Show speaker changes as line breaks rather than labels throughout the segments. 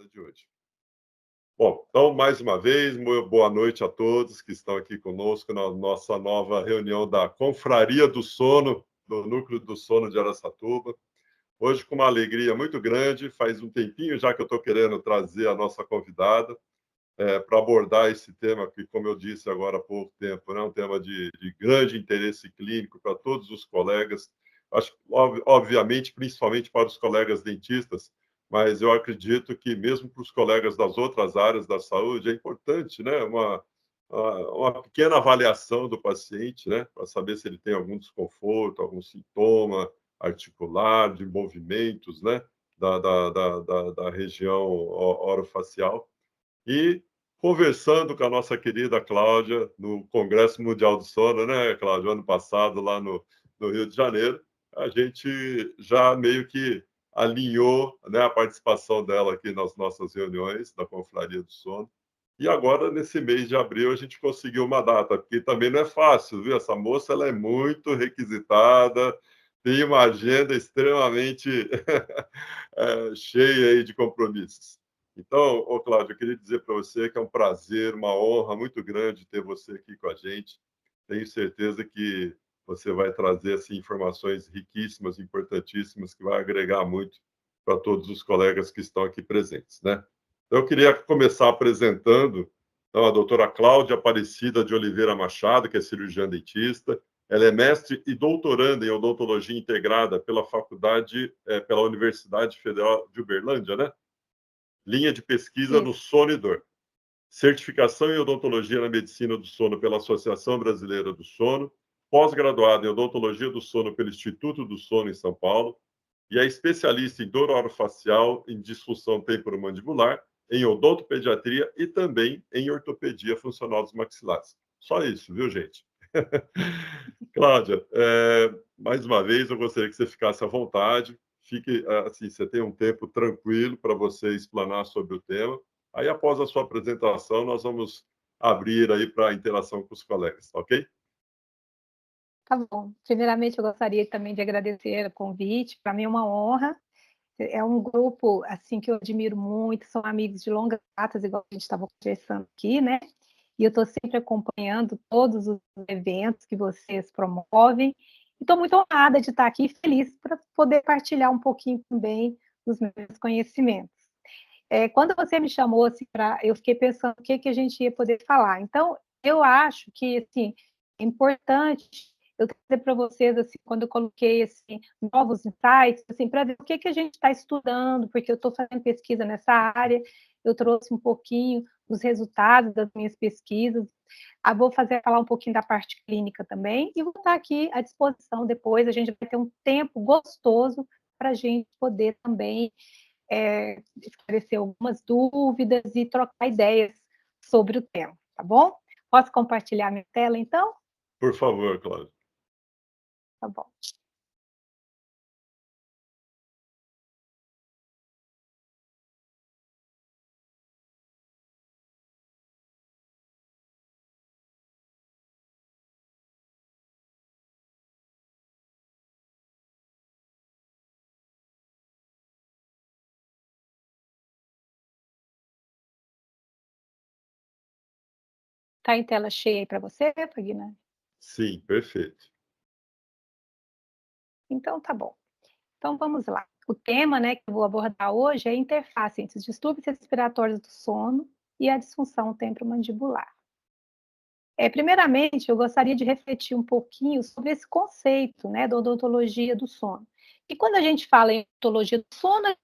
convidada de hoje. Bom, então, mais uma vez, boa noite a todos que estão aqui conosco na nossa nova reunião da Confraria do Sono, do Núcleo do Sono de Araçatuba. Hoje, com uma alegria muito grande, faz um tempinho já que eu estou querendo trazer a nossa convidada para abordar esse tema que, como eu disse agora há pouco tempo, é um tema de grande interesse clínico para todos os colegas, acho, obviamente, principalmente para os colegas dentistas, mas eu acredito que mesmo para os colegas das outras áreas da saúde é importante, né, uma pequena avaliação do paciente, né, para saber se ele tem algum desconforto, algum sintoma articular, de movimentos, né, da região orofacial. E conversando com a nossa querida Cláudia no Congresso Mundial do Sono, né, Cláudia, ano passado, lá no Rio de Janeiro, a gente já meio que alinhou, né, a participação dela aqui nas nossas reuniões da Confraria do Sono. E agora, nesse mês de abril, a gente conseguiu uma data, porque também não é fácil, viu? Essa moça ela é muito requisitada, tem uma agenda extremamente cheia aí de compromissos. Então, Cláudio, eu queria dizer para você que é um prazer, uma honra muito grande ter você aqui com a gente. Tenho certeza que você vai trazer assim, informações riquíssimas, importantíssimas, que vai agregar muito para todos os colegas que estão aqui presentes, né? Então, eu queria começar apresentando então, a doutora Cláudia Aparecida de Oliveira Machado, que é cirurgiã dentista. Ela é mestre e doutoranda em odontologia integrada pela Universidade Federal de Uberlândia, né? Linha de pesquisa no
Isso.
sono e dor. Certificação em odontologia na medicina do sono pela Associação Brasileira do Sono, pós-graduada em odontologia do sono pelo Instituto do Sono em São Paulo, e é especialista em dor orofacial, em disfunção temporomandibular, em odontopediatria e também em ortopedia funcional dos maxilares. Só isso, viu, gente? Cláudia, mais uma vez eu gostaria que você ficasse à vontade. Fique assim, você tem um tempo tranquilo para você explanar sobre o tema. Aí, após a sua apresentação, nós vamos abrir aí para a interação com os colegas, ok?
Tá bom. Primeiramente, eu gostaria também de agradecer o convite. Para mim é uma honra. É um grupo assim que eu admiro muito, são amigos de longas datas, igual a gente estava conversando aqui, né? E eu estou sempre acompanhando todos os eventos que vocês promovem. E estou muito honrada de estar aqui, feliz para poder partilhar um pouquinho também dos meus conhecimentos. Quando você me chamou, assim, eu fiquei pensando o que a gente ia poder falar. Então, eu acho que assim, é importante eu trazer para vocês, assim, quando eu coloquei assim, novos insights, assim, para ver o que a gente está estudando, porque eu estou fazendo pesquisa nessa área, eu trouxe um pouquinho dos resultados das minhas pesquisas. Vou falar um pouquinho da parte clínica também, e vou estar aqui à disposição depois. A gente vai ter um tempo gostoso para a gente poder também esclarecer algumas dúvidas e trocar ideias sobre o tema, tá bom? Posso compartilhar minha tela, então?
Por favor, Cláudia.
Tá bom. Tá em tela cheia aí para você, Pagina?
Sim, perfeito.
Então, tá bom. Então, vamos lá. O tema, né, que eu vou abordar hoje é a interface entre os distúrbios respiratórios do sono e a disfunção temporomandibular. Primeiramente, eu gostaria de refletir um pouquinho sobre esse conceito, né, da odontologia do sono. E quando a gente fala em odontologia do sono,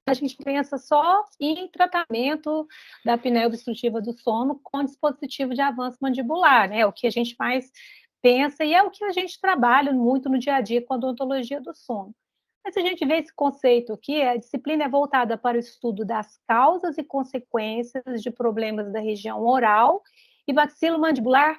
a gente pensa só em tratamento da apneia obstrutiva do sono com dispositivo de avanço mandibular, né? O que a gente mais pensa e é o que a gente trabalha muito no dia a dia com a odontologia do sono. Mas se a gente vê esse conceito aqui, a disciplina é voltada para o estudo das causas e consequências de problemas da região oral e maxilomandibular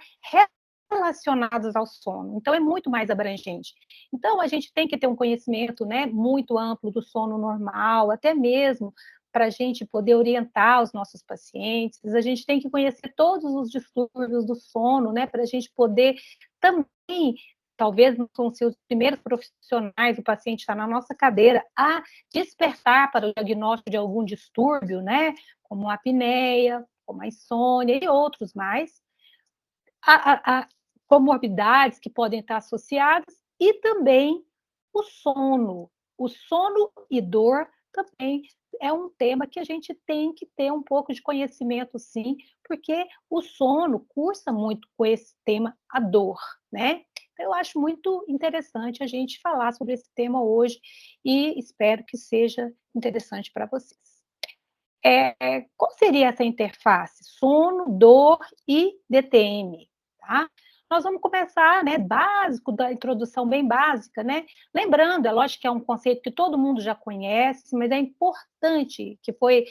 relacionados ao sono. Então, é muito mais abrangente. Então, a gente tem que ter um conhecimento, né, muito amplo do sono normal, até mesmo para a gente poder orientar os nossos pacientes. A gente tem que conhecer todos os distúrbios do sono, né, para a gente poder também talvez não são seus primeiros profissionais, o paciente está na nossa cadeira, a despertar para o diagnóstico de algum distúrbio, né? Como a apneia, como a insônia e outros mais, a comorbidades que podem estar associadas e também o sono. O sono e dor também é um tema que a gente tem que ter um pouco de conhecimento, sim, porque o sono cursa muito com esse tema, a dor, né? Eu acho muito interessante a gente falar sobre esse tema hoje e espero que seja interessante para vocês. Qual seria essa interface? Sono, dor e DTM, tá? Nós vamos começar, né, básico, da introdução bem básica, né? Lembrando, é lógico que é um conceito que todo mundo já conhece, mas é importante, que foi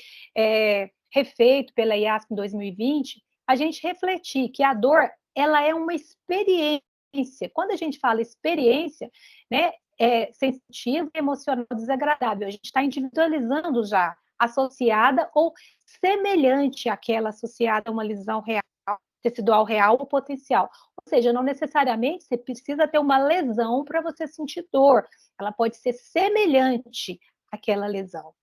refeito pela IASP em 2020, a gente refletir que a dor, ela é uma experiência. Quando a gente fala experiência, né, sensitiva e emocional desagradável, a gente está individualizando já, associada ou semelhante àquela associada a uma lesão real, tecidual real ou potencial. Ou seja, não necessariamente você precisa ter uma lesão para você sentir dor. Ela pode ser semelhante àquela lesão.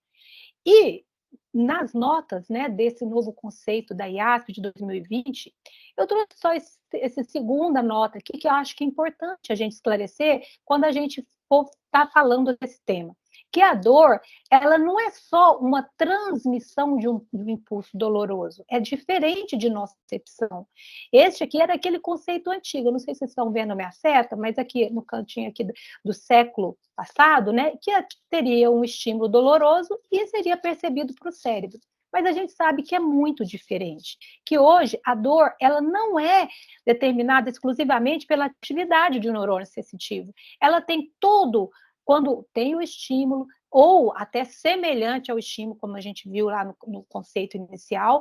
E nas notas, né, desse novo conceito da IASP de 2020, eu trouxe só essa segunda nota aqui, que eu acho que é importante a gente esclarecer quando a gente for estar falando desse tema. Que a dor, ela não é só uma transmissão de um impulso doloroso, é diferente de nocicepção. Este aqui era aquele conceito antigo, não sei se vocês estão vendo a minha seta, mas aqui no cantinho aqui do século passado, né, que teria um estímulo doloroso e seria percebido para o cérebro. Mas a gente sabe que é muito diferente, que hoje a dor, ela não é determinada exclusivamente pela atividade de um neurônio sensitivo. Ela tem todo, quando tem o estímulo, ou até semelhante ao estímulo, como a gente viu lá no conceito inicial,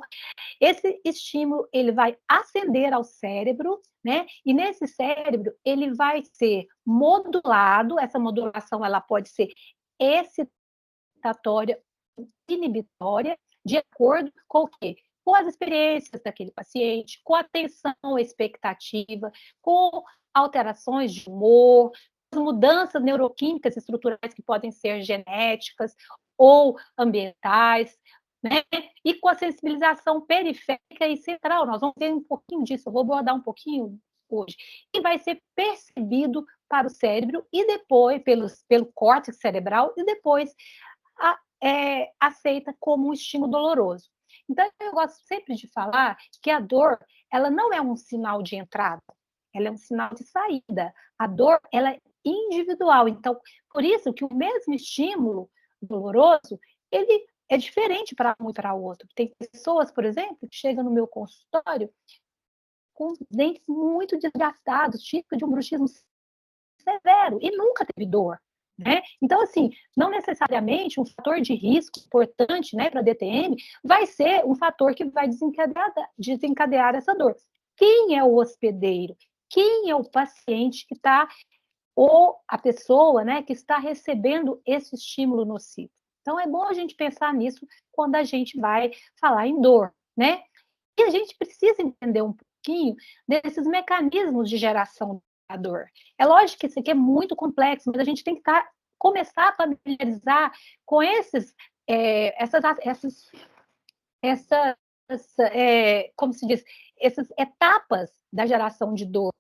esse estímulo ele vai ascender ao cérebro, né? E nesse cérebro ele vai ser modulado. Essa modulação ela pode ser excitatória, inibitória, de acordo com o quê? Com as experiências daquele paciente, com a tensão expectativa, com alterações de humor, mudanças neuroquímicas estruturais que podem ser genéticas ou ambientais, né? E com a sensibilização periférica e central. Nós vamos ver um pouquinho disso, eu vou abordar um pouquinho hoje. E vai ser percebido para o cérebro e depois, pelo córtex cerebral, e depois aceita como um estímulo doloroso. Então, eu gosto sempre de falar que a dor, ela não é um sinal de entrada, ela é um sinal de saída. A dor, ela é individual. Então, por isso que o mesmo estímulo doloroso, ele é diferente para um e para o outro. Tem pessoas, por exemplo, que chegam no meu consultório com dentes muito desgastados, típico de um bruxismo severo, e nunca teve dor. Né? Então, assim, não necessariamente um fator de risco importante, né, para a DTM vai ser um fator que vai desencadear essa dor. Quem é o hospedeiro? Quem é o paciente que está, ou a pessoa, né, que está recebendo esse estímulo nocivo? Então, é bom a gente pensar nisso quando a gente vai falar em dor, né? E a gente precisa entender um pouquinho desses mecanismos de geração da dor. É lógico que isso aqui é muito complexo, mas a gente tem que começar a familiarizar com como se diz, essas etapas da geração de dor.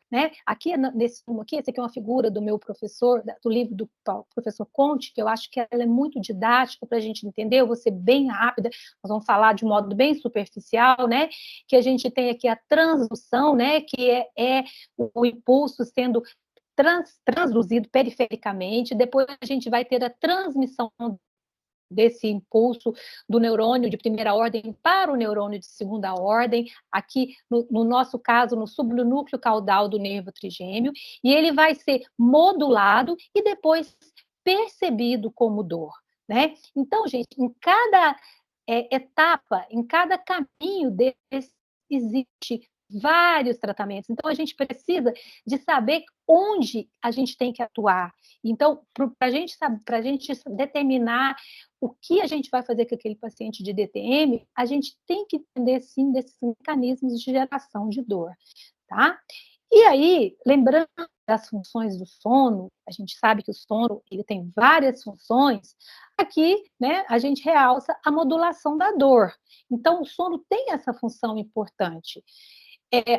Né? Aqui, nesse filme aqui, esse aqui é uma figura do meu professor, do livro do professor Conte, que eu acho que ela é muito didática para a gente entender, eu vou ser bem rápida, nós vamos falar de modo bem superficial, né? Que a gente tem aqui a transdução, né? Que é o impulso sendo transduzido perifericamente, depois a gente vai ter a transmissão desse impulso do neurônio de primeira ordem para o neurônio de segunda ordem, aqui no nosso caso, no subnúcleo caudal do nervo trigêmeo, e ele vai ser modulado e depois percebido como dor, né? Então, gente, em cada etapa, em cada caminho desse, existe vários tratamentos. Então, a gente precisa de saber onde a gente tem que atuar. Então, para a gente determinar o que a gente vai fazer com aquele paciente de DTM, a gente tem que entender, sim, desses mecanismos de geração de dor, tá? E aí, lembrando das funções do sono, a gente sabe que o sono ele tem várias funções, aqui, né, a gente realça a modulação da dor. Então, o sono tem essa função importante.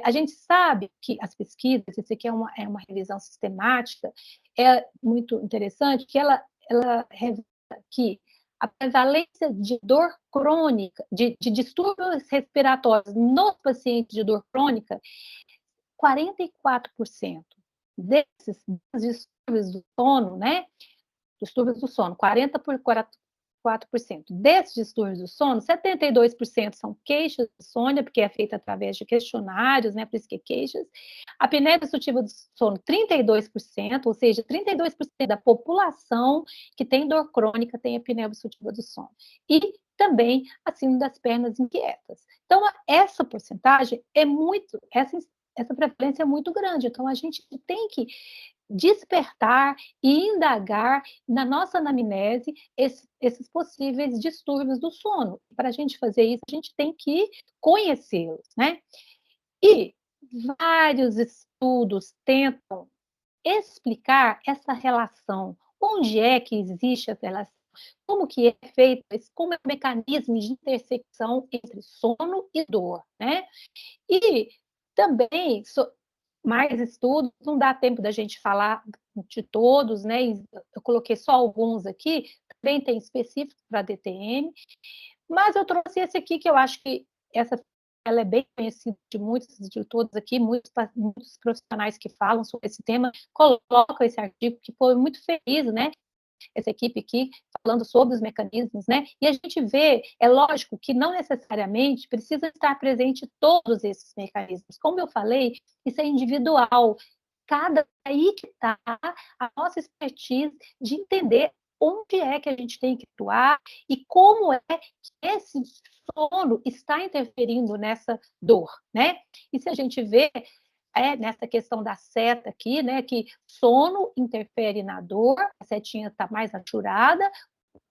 A gente sabe que as pesquisas, isso aqui é uma revisão sistemática, é muito interessante, que ela revela que a prevalência de dor crônica, de distúrbios respiratórios nos pacientes de dor crônica, 44% desses distúrbios do sono, né? Distúrbios do sono, 44%. Desses distúrbios do sono, 72% são queixas de insônia, porque é feita através de questionários, né? Por isso que é queixas. A apneia obstrutiva do sono, 32%, ou seja, 32% da população que tem dor crônica tem apneia obstrutiva do sono. E também a síndrome das pernas inquietas. Então, essa porcentagem é muito, essa prevalência é muito grande. Então, a gente tem que despertar e indagar na nossa anamnese esses possíveis distúrbios do sono. Para a gente fazer isso, a gente tem que conhecê-los, né? E vários estudos tentam explicar essa relação. Onde é que existe essa relação? Como que é feito, como é o mecanismo de intersecção entre sono e dor, né? E também mais estudos, não dá tempo da gente falar de todos, né? Eu coloquei só alguns aqui, também tem específicos para DTM, mas eu trouxe esse aqui que eu acho que ela é bem conhecida de todos aqui, muitos profissionais que falam sobre esse tema colocam esse artigo que foi muito feliz, né? Essa equipe aqui falando sobre os mecanismos, né? E a gente vê, é lógico que não necessariamente precisa estar presente todos esses mecanismos. Como eu falei, isso é individual. Aí que está a nossa expertise de entender onde é que a gente tem que atuar e como é que esse sono está interferindo nessa dor, né? E se a gente vê nessa questão da seta aqui, né, que sono interfere na dor, a setinha está mais aturada,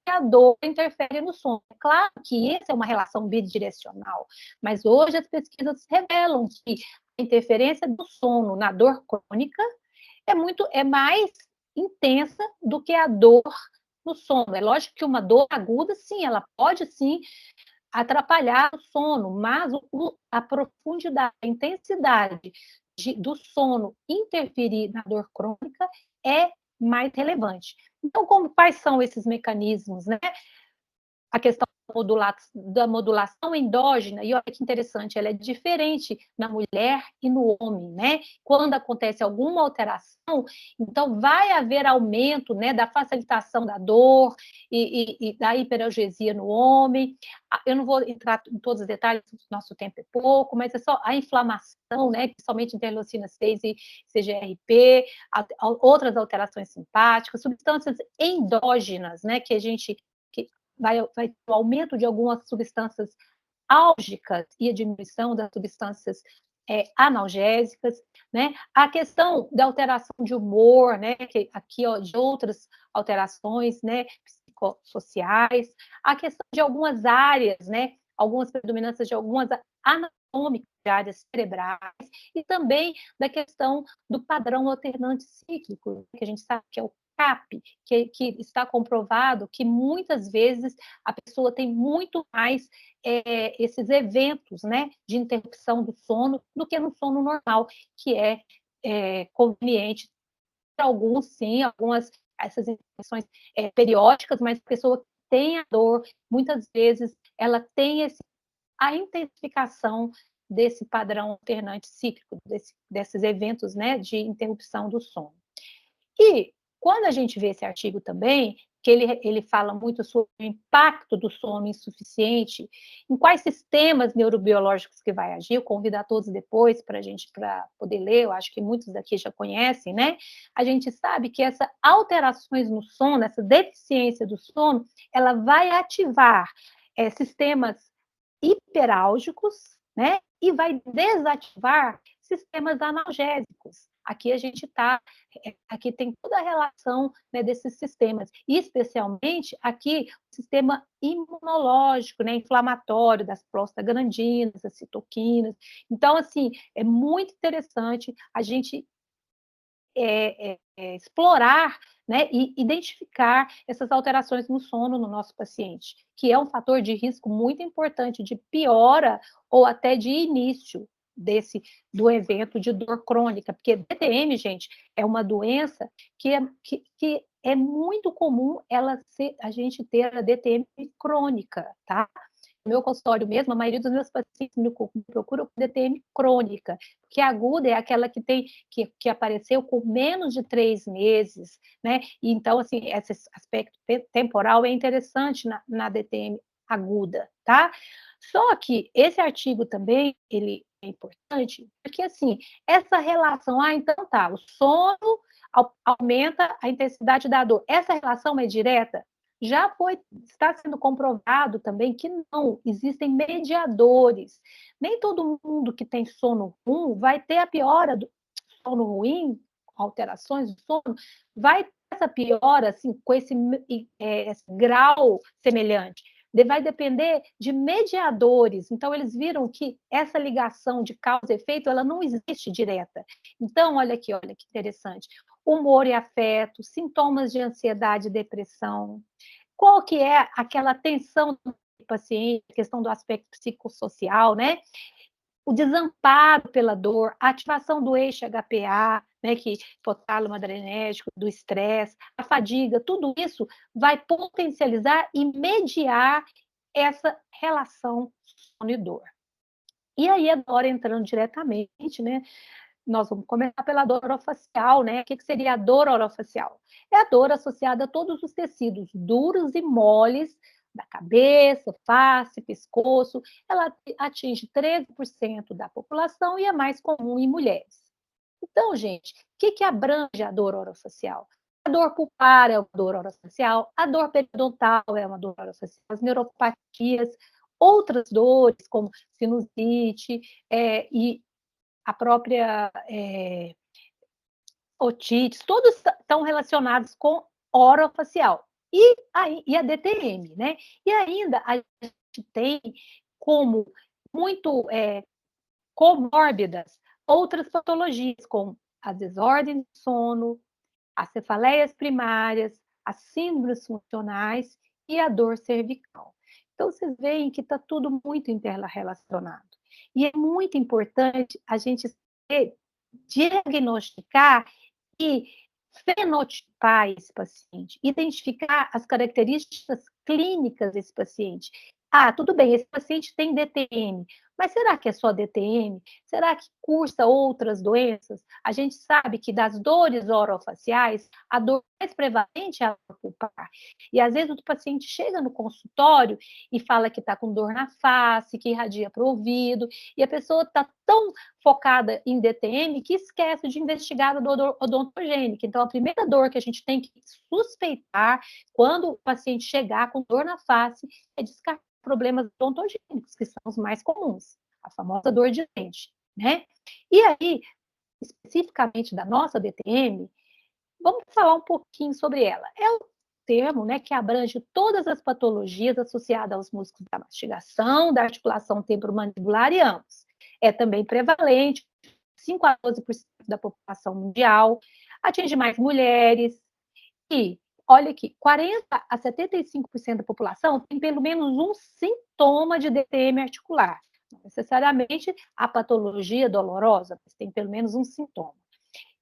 e a dor interfere no sono. É claro que essa é uma relação bidirecional, mas hoje as pesquisas revelam que a interferência do sono na dor crônica é mais intensa do que a dor no sono. É lógico que uma dor aguda, sim, ela pode sim atrapalhar o sono, mas a profundidade, a intensidade do sono interferir na dor crônica é mais relevante. Então, quais são esses mecanismos, né? A questão da modulação endógena, e olha que interessante, ela é diferente na mulher e no homem, né? Quando acontece alguma alteração, então vai haver aumento, né, da facilitação da dor e da hiperalgesia no homem. Eu não vou entrar em todos os detalhes, nosso tempo é pouco, mas é só a inflamação, né, principalmente interleucina 6 e CGRP, outras alterações simpáticas, substâncias endógenas, né, que a gente vai ter o aumento de algumas substâncias álgicas e a diminuição das substâncias analgésicas, né? A questão da alteração de humor, né? Que aqui, ó, de outras alterações, né? Psicossociais, a questão de algumas áreas, né? Algumas predominâncias de algumas anatômicas de áreas cerebrais e também da questão do padrão alternante cíclico, que a gente sabe que é o CAP, que está comprovado que muitas vezes a pessoa tem muito mais esses eventos, né, de interrupção do sono do que no sono normal, que é conveniente para alguns, sim, algumas essas interrupções periódicas, mas a pessoa que tem a dor, muitas vezes ela tem a intensificação desse padrão alternante cíclico, desses eventos, né, de interrupção do sono. E quando a gente vê esse artigo também, que ele fala muito sobre o impacto do sono insuficiente, em quais sistemas neurobiológicos que vai agir, eu convido a todos depois para poder ler, eu acho que muitos daqui já conhecem, né? A gente sabe que essas alterações no sono, essa deficiência do sono, ela vai ativar sistemas hiperálgicos, né? E vai desativar sistemas analgésicos. Aqui tem toda a relação, né, desses sistemas, e especialmente aqui o sistema imunológico, né, inflamatório das prostaglandinas, das citoquinas. Então, assim, é muito interessante a gente explorar, né, e identificar essas alterações no sono no nosso paciente, que é um fator de risco muito importante de piora ou até de início do evento de dor crônica, porque DTM, gente, é uma doença que é muito comum a gente ter a DTM crônica, tá? No meu consultório mesmo, a maioria dos meus pacientes me procuram com DTM crônica, porque a aguda é aquela que apareceu com menos de 3 meses, né? E então, assim, esse aspecto temporal é interessante na DTM aguda, tá? Só que esse artigo também, ele é importante, porque, assim, essa relação, então tá, o sono aumenta a intensidade da dor. Essa relação é direta? Está sendo comprovado também que não, existem mediadores. Nem todo mundo que tem sono ruim vai ter a piora do sono ruim, alterações do sono, vai ter essa piora assim, com esse grau semelhante. Vai depender de mediadores. Então, eles viram que essa ligação de causa e efeito ela não existe direta. Então, olha que interessante. Humor e afeto, sintomas de ansiedade e depressão. Qual que é aquela tensão do paciente, questão do aspecto psicossocial, né? O desamparo pela dor, a ativação do eixo HPA, né, que hipotálamo adrenérgico, do estresse, a fadiga, tudo isso vai potencializar e mediar essa relação sono e dor. E aí agora entrando diretamente, né, nós vamos começar pela dor orofacial, né? O que seria a dor orofacial? É a dor associada a todos os tecidos duros e moles da cabeça, face, pescoço. Ela atinge 13% da população e é mais comum em mulheres. Então, gente, o que abrange a dor orofacial? A dor pulpar é uma dor orofacial, a dor periodontal é uma dor orofacial, as neuropatias, outras dores, como sinusite, e a própria otites, todos estão relacionados com orofacial. E a DTM, né? E ainda a gente tem como muito comórbidas outras patologias, como as desordens de sono, as cefaleias primárias, as síndromes funcionais e a dor cervical. Então, vocês veem que está tudo muito interrelacionado. E é muito importante a gente diagnosticar e fenotipar esse paciente, identificar as características clínicas desse paciente. Tudo bem, esse paciente tem DTM, mas será que é só DTM? Será que cursa outras doenças? A gente sabe que das dores orofaciais, a dor mais prevalente é a dor pulpar. E às vezes o paciente chega no consultório e fala que está com dor na face, que irradia para o ouvido, e a pessoa está tão focada em DTM que esquece de investigar a dor odontogênica. Então, a primeira dor que a gente tem que suspeitar quando o paciente chegar com dor na face é descartar problemas odontogênicos, que são os mais comuns, a famosa dor de dente, né? E aí, especificamente da nossa DTM, vamos falar um pouquinho sobre ela. É um termo, né, que abrange todas as patologias associadas aos músculos da mastigação, da articulação temporomandibular e ambos. É também prevalente, 5 a 12% da população mundial, atinge mais mulheres e olha aqui, 40 a 75% da população tem pelo menos um sintoma de DTM articular. Não necessariamente a patologia dolorosa, mas tem pelo menos um sintoma.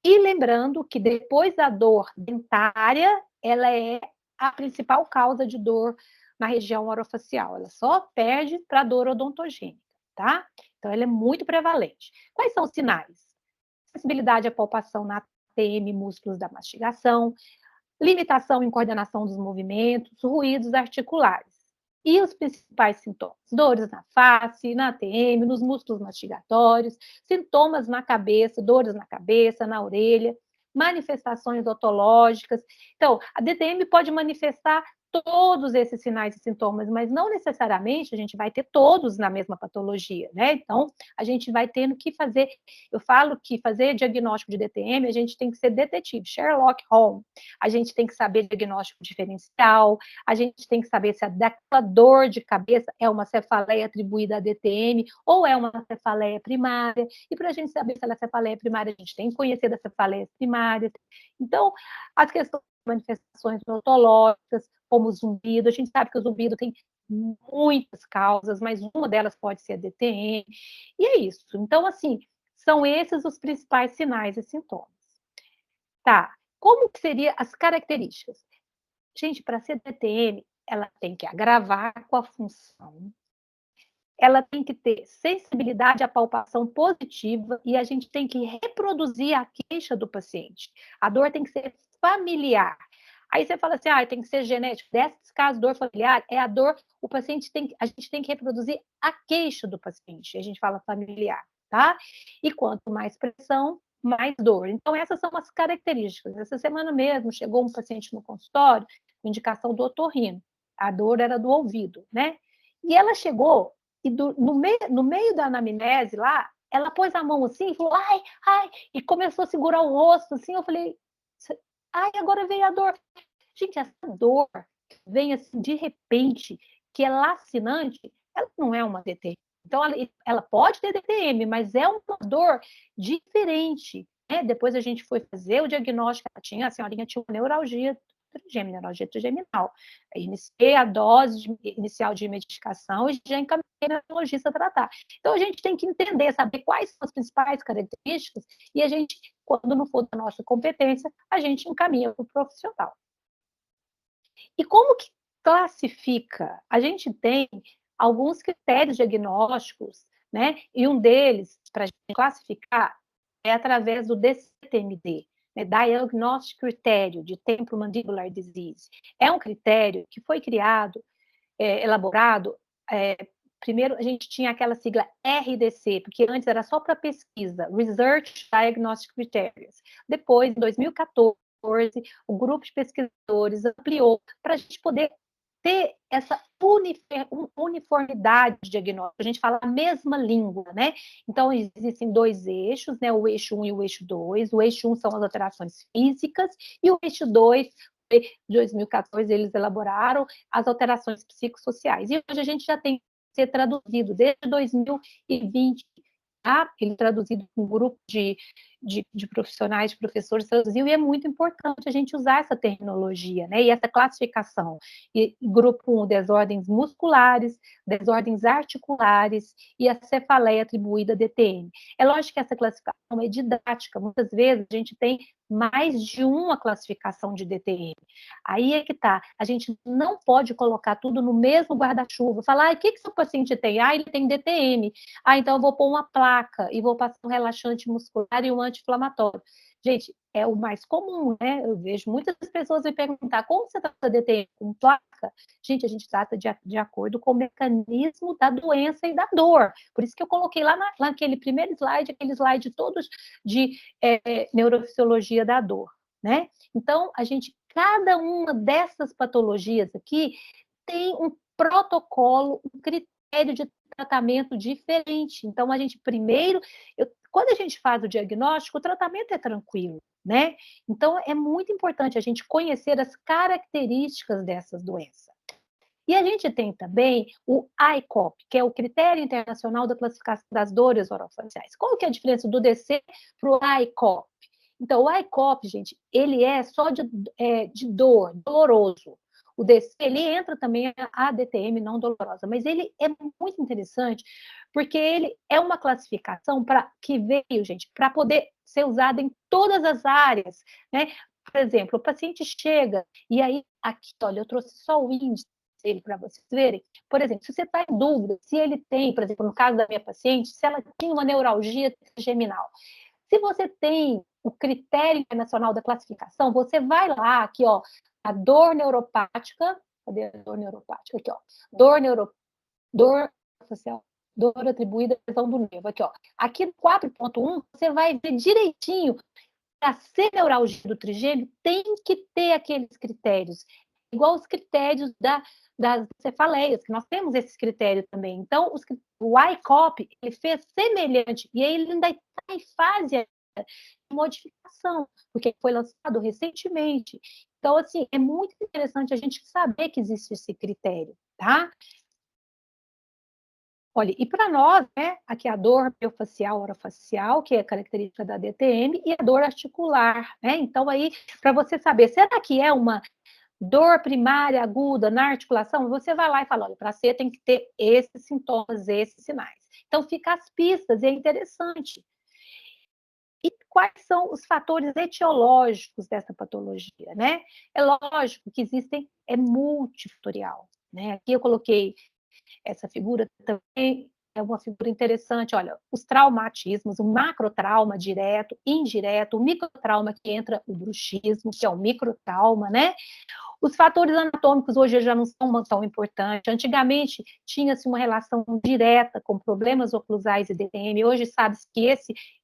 E lembrando que depois da dor dentária, ela é a principal causa de dor na região orofacial. Ela só perde para a dor odontogênica, tá? Então, ela é muito prevalente. Quais são os sinais? Sensibilidade à palpação na TM, músculos da mastigação, limitação em coordenação dos movimentos, ruídos articulares. E os principais sintomas? Dores na face, na ATM, nos músculos mastigatórios, sintomas na cabeça, dores na cabeça, na orelha, manifestações otológicas. Então, a DTM pode manifestar todos esses sinais e sintomas, mas não necessariamente a gente vai ter todos na mesma patologia, né? Então, a gente vai tendo que fazer, eu falo que fazer diagnóstico de DTM, a gente tem que ser detetive, Sherlock Holmes, a gente tem que saber diagnóstico diferencial, a gente tem que saber se aquela dor de cabeça é uma cefaleia atribuída a DTM ou é uma cefaleia primária, e para a gente saber se ela é cefaleia primária, a gente tem que conhecer das cefaleias primárias. Então, as questões de manifestações neurológicas, como o zumbido, a gente sabe que o zumbido tem muitas causas, mas uma delas pode ser a DTM, e é isso. Então, assim, são esses os principais sinais e sintomas. Tá, como que seriam as características? Gente, para ser DTM, ela tem que agravar com a função, ela tem que ter sensibilidade à palpação positiva e a gente tem que reproduzir a queixa do paciente. A dor tem que ser familiar. Aí você fala assim, tem que ser genético. Nesses casos, dor familiar é a dor, a gente tem que reproduzir a queixa do paciente. A gente fala familiar, tá? E quanto mais pressão, mais dor. Então, essas são as características. Essa semana mesmo chegou um paciente no consultório com indicação do otorrino. A dor era do ouvido, né? E ela chegou e no meio da anamnese lá, ela pôs a mão assim e falou, ai, e começou a segurar o rosto, assim, eu falei, agora veio a dor. Gente, essa dor vem assim de repente, que é lacinante, ela não é uma DTM. Então, ela pode ter DTM, mas é uma dor diferente. Né? Depois a gente foi fazer o diagnóstico, a senhorinha tinha uma neuralgia neuralgia trigeminal. Aí iniciei a dose inicial de medicação e já encaminhei o neurologista tratar. Então, a gente tem que entender, saber quais são as principais características e a gente, quando não for da nossa competência, a gente encaminha para o profissional. E como que classifica? A gente tem alguns critérios diagnósticos, né? E um deles, para a gente classificar, é através do DCTMD, né? Diagnostic Critério de Temporomandibular Disease. É um critério que foi criado, elaborado. Primeiro, a gente tinha aquela sigla RDC, porque antes era só para pesquisa, Research Diagnostic Criteria. Depois, em 2014, o grupo de pesquisadores ampliou para a gente poder ter essa uniformidade de diagnóstico, a gente fala a mesma língua, né? Então, existem dois eixos, né? O eixo 1 e o eixo 2. O eixo 1 são as alterações físicas e o eixo 2, de 2014, eles elaboraram as alterações psicossociais. E hoje a gente já tem que ser traduzido, desde 2020, ele traduzido com um grupo de profissionais, de professores, traduziu, e é muito importante a gente usar essa terminologia, né? E essa classificação. E grupo 1, desordens musculares, desordens articulares e a cefaleia atribuída a DTM. É lógico que essa classificação é didática, muitas vezes a gente tem mais de uma classificação de DTM. Aí é que tá, a gente não pode colocar tudo no mesmo guarda-chuva, falar, o que seu paciente tem? Ele tem DTM. Então eu vou pôr uma placa e vou passar um relaxante muscular e um anti-inflamatório. Gente, é o mais comum, né? Eu vejo muitas pessoas me perguntar como você trata DTM com placa? Gente, a gente trata de acordo com o mecanismo da doença e da dor. Por isso que eu coloquei lá naquele primeiro slide, aquele slide todos de neurofisiologia da dor, né? Então, cada uma dessas patologias aqui tem um protocolo, um critério de tratamento diferente. Então, a gente primeiro, quando a gente faz o diagnóstico, o tratamento é tranquilo, né? Então, é muito importante a gente conhecer as características dessas doenças. E a gente tem também o ICOP, que é o Critério Internacional da Classificação das Dores Orofaciais. Qual que é a diferença do DC para o ICOP? Então, o ICOP, gente, ele é só de dor, doloroso. O DC, ele entra também a DTM não dolorosa, mas ele é muito interessante porque ele é uma classificação que veio, gente, para poder ser usada em todas as áreas, né? Por exemplo, o paciente chega e aí, aqui, olha, eu trouxe só o índice dele para vocês verem. Por exemplo, se você está em dúvida se ele tem, por exemplo, no caso da minha paciente, se ela tinha uma neuralgia trigeminal. Se você tem o critério internacional da classificação, você vai lá, aqui, ó, a dor neuropática, cadê a dor neuropática? Aqui, ó, dor atribuída à lesão do nervo, aqui, ó. Aqui no 4.1, você vai ver direitinho, para ser neuralgia do trigêmeo, tem que ter aqueles critérios. igual os critérios das cefaleias, que nós temos esses critérios também. Então, o ICOP, ele fez semelhante, e aí ele ainda está em fase de modificação, porque foi lançado recentemente. Então, assim, é muito interessante a gente saber que existe esse critério, tá? Olha, e para nós, né, aqui a dor miofascial, orofacial, que é característica da DTM, e a dor articular, né? Então, aí, para você saber, será que é uma dor primária aguda na articulação? Você vai lá e fala, olha, para ser tem que ter esses sintomas, esses sinais. Então, fica as pistas, e é interessante. E quais são os fatores etiológicos dessa patologia, né? É lógico que existem, é multifatorial, né? Aqui eu coloquei essa figura também é uma figura interessante. Olha, os traumatismos, o macrotrauma direto, indireto, o microtrauma que entra o bruxismo, que é o microtrauma, né? Os fatores anatômicos hoje já não são tão importantes. Antigamente tinha-se uma relação direta com problemas oclusais e DTM. Hoje sabe-se que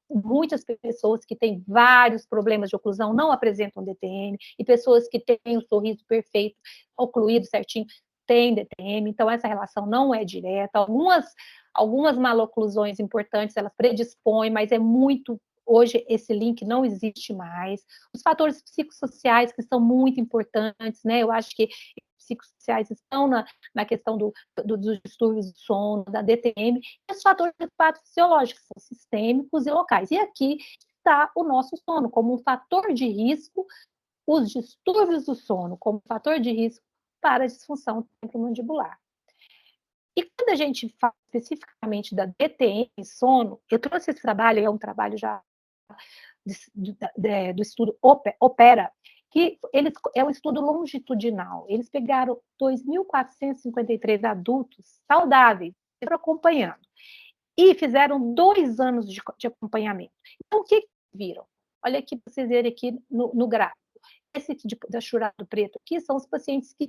muitas pessoas que têm vários problemas de oclusão não apresentam DTM, e pessoas que têm o sorriso perfeito, ocluído certinho, têm DTM. Então, essa relação não é direta. Algumas maloclusões importantes, elas predispõem, mas é muito... Hoje, esse link não existe mais. Os fatores psicossociais, que são muito importantes, né? Eu acho que psicossociais estão na questão dos distúrbios do sono, da DTM, e os fatores fisiológicos, são sistêmicos e locais. E aqui está o nosso sono como um fator de risco, os distúrbios do sono como fator de risco para a disfunção temporomandibular. E quando a gente fala especificamente da DTM e sono, eu trouxe esse trabalho, é um trabalho já do estudo Opera, que é um estudo longitudinal. Eles pegaram 2.453 adultos saudáveis, acompanhando, e fizeram 2 anos de acompanhamento. Então, o que viram? Olha aqui para vocês verem aqui no gráfico. Esse da churado preto aqui são os pacientes que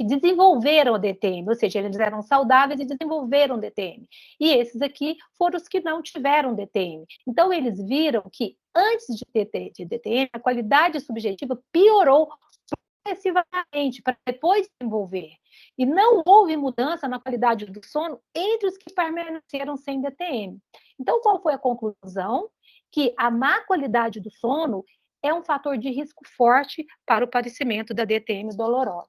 desenvolveram a DTM, ou seja, eles eram saudáveis e desenvolveram DTM. E esses aqui foram os que não tiveram DTM. Então, eles viram que antes de ter DTM, a qualidade subjetiva piorou progressivamente para depois desenvolver. E não houve mudança na qualidade do sono entre os que permaneceram sem DTM. Então, qual foi a conclusão? Que a má qualidade do sono é um fator de risco forte para o aparecimento da DTM dolorosa.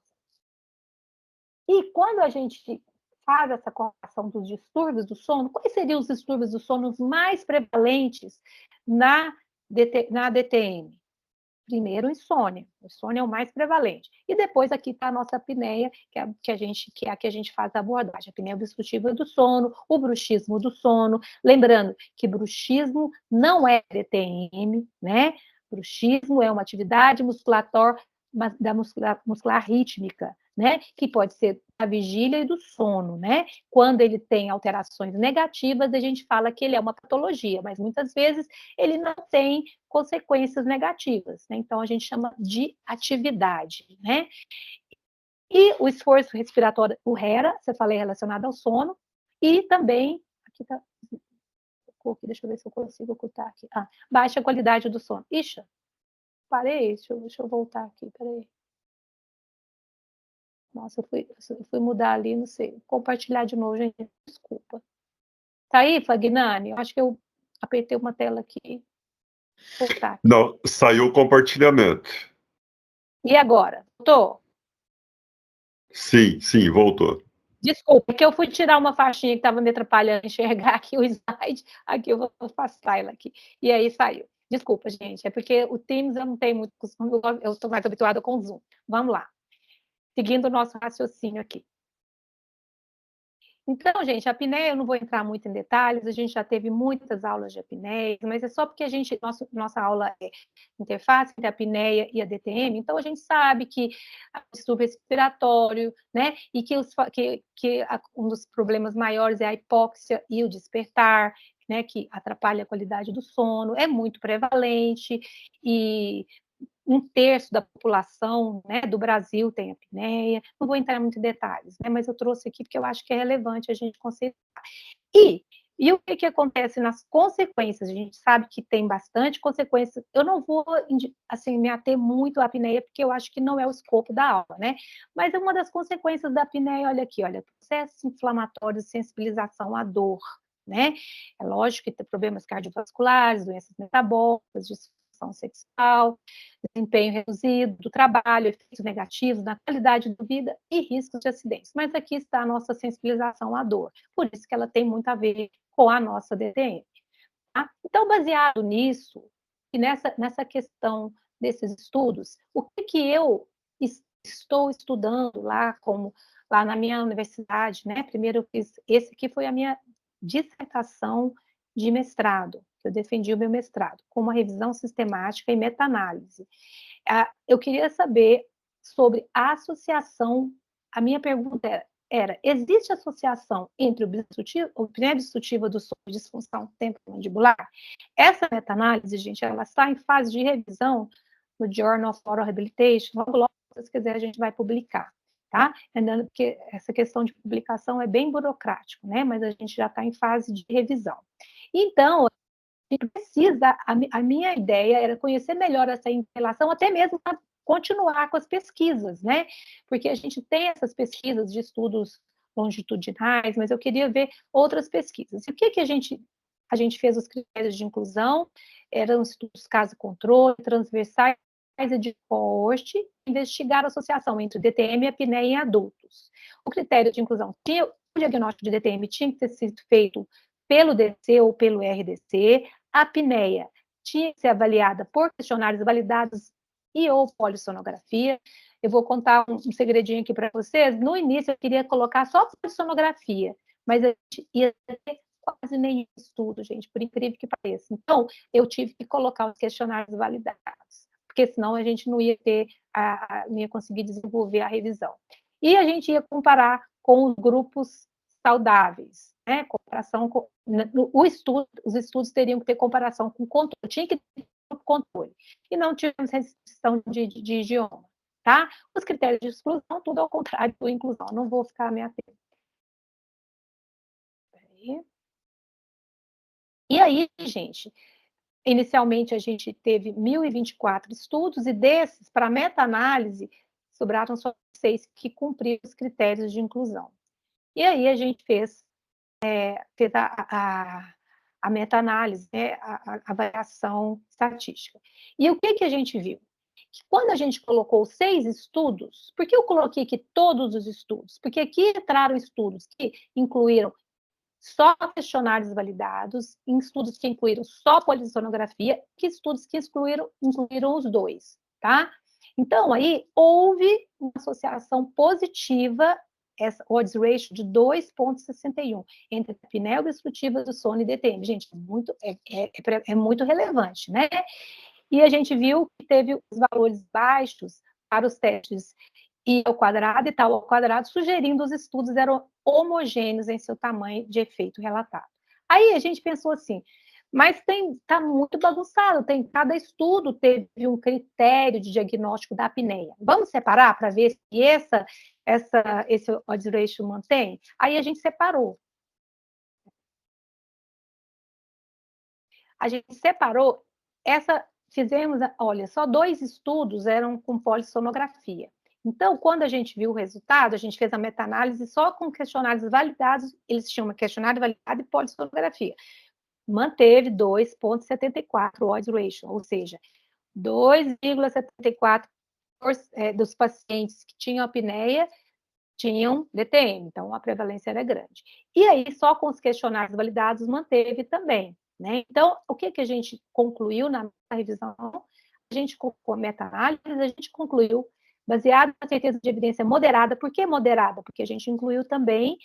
E quando a gente faz essa correlação dos distúrbios do sono, quais seriam os distúrbios do sono mais prevalentes na DTM? Primeiro, insônia. O insônia é o mais prevalente. E depois aqui está a nossa apneia, que é a que a gente faz a abordagem. A apneia obstrutiva do sono, o bruxismo do sono. Lembrando que bruxismo não é DTM, né? Bruxismo é uma atividade musculatória da muscular rítmica, né? Que pode ser da vigília e do sono, né? Quando ele tem alterações negativas, a gente fala que ele é uma patologia, mas muitas vezes ele não tem consequências negativas, né? Então a gente chama de atividade, né? E o esforço respiratório, o HERA, você falei relacionado ao sono, e também, aqui tá, deixa eu ver se eu consigo ocultar aqui, baixa qualidade do sono. Ixi, parei, deixa eu voltar aqui, peraí. Nossa, eu fui mudar ali, não sei, compartilhar de novo, gente, desculpa. Tá aí, Fagnani? Eu acho que eu apertei uma tela aqui. Voltar aqui.
Não, saiu o compartilhamento.
E agora? Voltou?
Sim, voltou.
Desculpa, que eu fui tirar uma faixinha que estava me atrapalhando enxergar aqui o slide. Aqui eu vou afastar ela aqui. E aí saiu. Desculpa, gente, é porque o Teams eu não tenho muito costume, eu estou mais habituada com o Zoom. Vamos lá. Seguindo o nosso raciocínio aqui. Então, gente, a apneia, eu não vou entrar muito em detalhes, a gente já teve muitas aulas de apneia, mas é só porque nossa aula é interface entre a apneia e a DTM, então a gente sabe que o distúrbio respiratório, né, e que um dos problemas maiores é a hipóxia e o despertar, né, que atrapalha a qualidade do sono, é muito prevalente, e 1/3 da população, né, do Brasil tem apneia. Não vou entrar muito em detalhes, né, mas eu trouxe aqui porque eu acho que é relevante a gente considerar. E E o que acontece nas consequências? A gente sabe que tem bastante consequência. Eu não vou, assim, me ater muito à apneia, porque eu acho que não é o escopo da aula, né? Mas uma das consequências da apneia, olha aqui, olha, processo inflamatório, sensibilização à dor, né? É lógico que tem problemas cardiovasculares, doenças metabólicas, disfunção sexual, desempenho reduzido do trabalho, efeitos negativos na qualidade da vida e riscos de acidentes. Mas aqui está a nossa sensibilização à dor, por isso que ela tem muito a ver com a nossa DTM. Tá? Então, baseado nisso, e nessa questão desses estudos, o que eu estou estudando lá na minha universidade, né? Primeiro eu fiz, esse aqui foi a minha dissertação de mestrado, eu defendi o meu mestrado, com uma revisão sistemática e meta-análise. Eu queria saber sobre a associação, a minha pergunta era, existe associação entre o apneia obstrutiva do sono e disfunção temporomandibular? Essa meta-análise, gente, ela está em fase de revisão no Journal of Oral Rehabilitation, logo, se vocês quiserem, a gente vai publicar, tá? Porque essa questão de publicação é bem burocrático, né? Mas a gente já está em fase de revisão. Então, a gente precisa, a minha ideia era conhecer melhor essa relação, até mesmo para continuar com as pesquisas, né? Porque a gente tem essas pesquisas de estudos longitudinais, mas eu queria ver outras pesquisas. E o que a gente fez os critérios de inclusão, eram estudos caso-controle, transversais e de coorte, investigar a associação entre DTM e apneia em adultos. O critério de inclusão, o diagnóstico de DTM tinha que ter sido feito pelo DC ou pelo RDC, a apneia tinha que ser avaliada por questionários validados e ou polissonografia. Eu vou contar um segredinho aqui para vocês. No início, eu queria colocar só polissonografia, mas a gente ia ter quase nenhum estudo, gente, por incrível que pareça. Então, eu tive que colocar os questionários validados, porque senão a gente não ia ter, não ia conseguir desenvolver a revisão. E a gente ia comparar com os grupos saudáveis, né? Comparação com os estudos teriam que ter comparação com controle, tinha que ter controle. E não tivemos restrição de idioma, tá? Os critérios de exclusão, tudo ao contrário do inclusão. Não vou ficar me atendo. E aí, gente, inicialmente a gente teve 1.024 estudos e desses, para meta-análise, sobraram só 6 que cumpriram os critérios de inclusão. E aí a gente fez a meta-análise, né, a avaliação estatística. E o que a gente viu? Que quando a gente colocou 6 estudos, por que eu coloquei aqui todos os estudos? Porque aqui entraram estudos que incluíram só questionários validados, em estudos que incluíram só polissonografia, que estudos que incluíram os dois, tá? Então, aí, houve uma associação positiva, essa odds ratio de 2,61 entre a apneia obstrutiva do sono e DTM. Gente, é muito relevante, né? E a gente viu que teve os valores baixos para os testes I ao quadrado e tal ao quadrado, sugerindo os estudos eram homogêneos em seu tamanho de efeito relatado. Aí a gente pensou assim, mas está muito bagunçado, cada estudo teve um critério de diagnóstico da apneia. Vamos separar para ver se esse odds ratio mantém? Aí a gente separou. A gente separou, fizemos, olha, só 2 estudos eram com polissonografia. Então, quando a gente viu o resultado, a gente fez a meta-análise só com questionários validados, eles tinham um questionário validado e polissonografia. Manteve 2,74 odds ratio, ou seja, 2,74% dos pacientes que tinham apneia tinham DTM, então a prevalência era grande. E aí, só com os questionários validados, manteve também, né? Então, o que a gente concluiu na revisão? A gente, com a meta-análise, a gente concluiu, baseado na certeza de evidência moderada. Por que moderada? Porque a gente incluiu também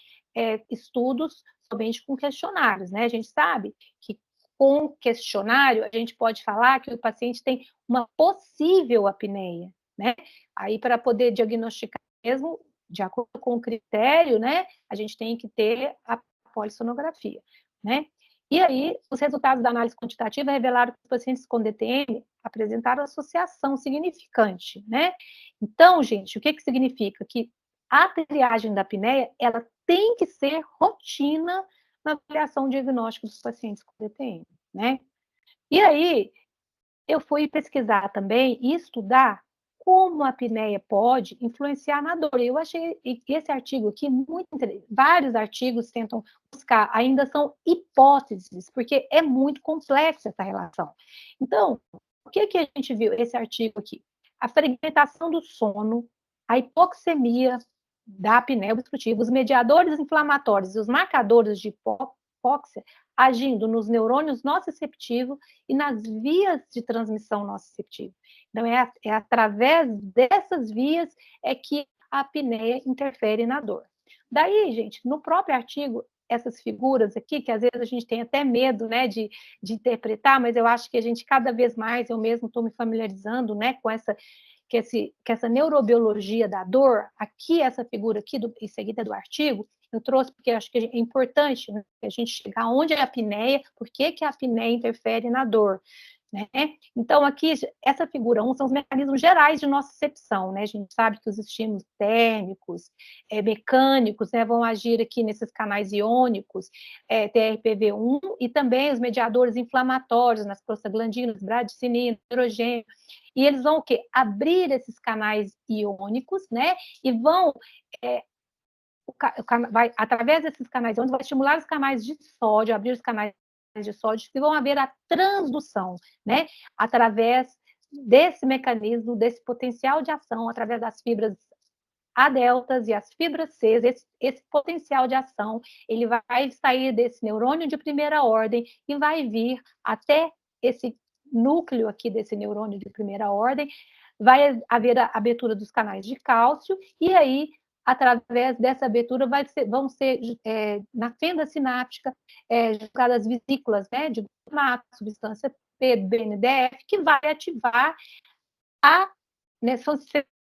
estudos somente com questionários, né? A gente sabe que com questionário, a gente pode falar que o paciente tem uma possível apneia, né? Aí, para poder diagnosticar mesmo, de acordo com o critério, né, a gente tem que ter a polissonografia, né? E aí, os resultados da análise quantitativa revelaram que os pacientes com DTM apresentaram associação significante, né? Então, gente, o que significa? Que a triagem da apneia, ela tem que ser rotina na avaliação diagnóstica dos pacientes com DTM, né? E aí, eu fui pesquisar também e estudar como a apneia pode influenciar na dor. Eu achei esse artigo aqui muito interessante. Vários artigos tentam buscar, ainda são hipóteses, porque é muito complexa essa relação. Então, o que a gente viu esse artigo aqui? A fragmentação do sono, a hipoxemia da apneia obstrutiva, os mediadores inflamatórios e os marcadores de hipóxia agindo nos neurônios nociceptivos e nas vias de transmissão nociceptiva. Então, é através dessas vias é que a apneia interfere na dor. Daí, gente, no próprio artigo, essas figuras aqui, que às vezes a gente tem até medo, né, de interpretar, mas eu acho que a gente cada vez mais, eu mesmo estou me familiarizando, né, com essa neurobiologia da dor, aqui, essa figura aqui, em seguida do artigo, eu trouxe porque eu acho que é importante, né, a gente chegar onde é a apneia, por que a apneia interfere na dor. Né? Então, aqui, essa figura 1 são os mecanismos gerais de nocicepção, né? A gente sabe que os estímulos térmicos, mecânicos, né, vão agir aqui nesses canais iônicos, TRPV1, e também os mediadores inflamatórios nas prostaglandinas, bradicinina, hidrogênio, e eles vão o quê? Abrir esses canais iônicos, né? E vão através desses canais iônicos, vai estimular os canais de sódio, abrir os canais de sódio, que vão haver a transdução, né? Através desse mecanismo, desse potencial de ação, através das fibras A deltas e as fibras C, esse potencial de ação, ele vai sair desse neurônio de primeira ordem e vai vir até esse núcleo aqui desse neurônio de primeira ordem, vai haver a abertura dos canais de cálcio, e aí, através dessa abertura, vão ser na fenda sináptica, jogadas vesículas, né, de glutamato, substância P, BNDF, que vai ativar a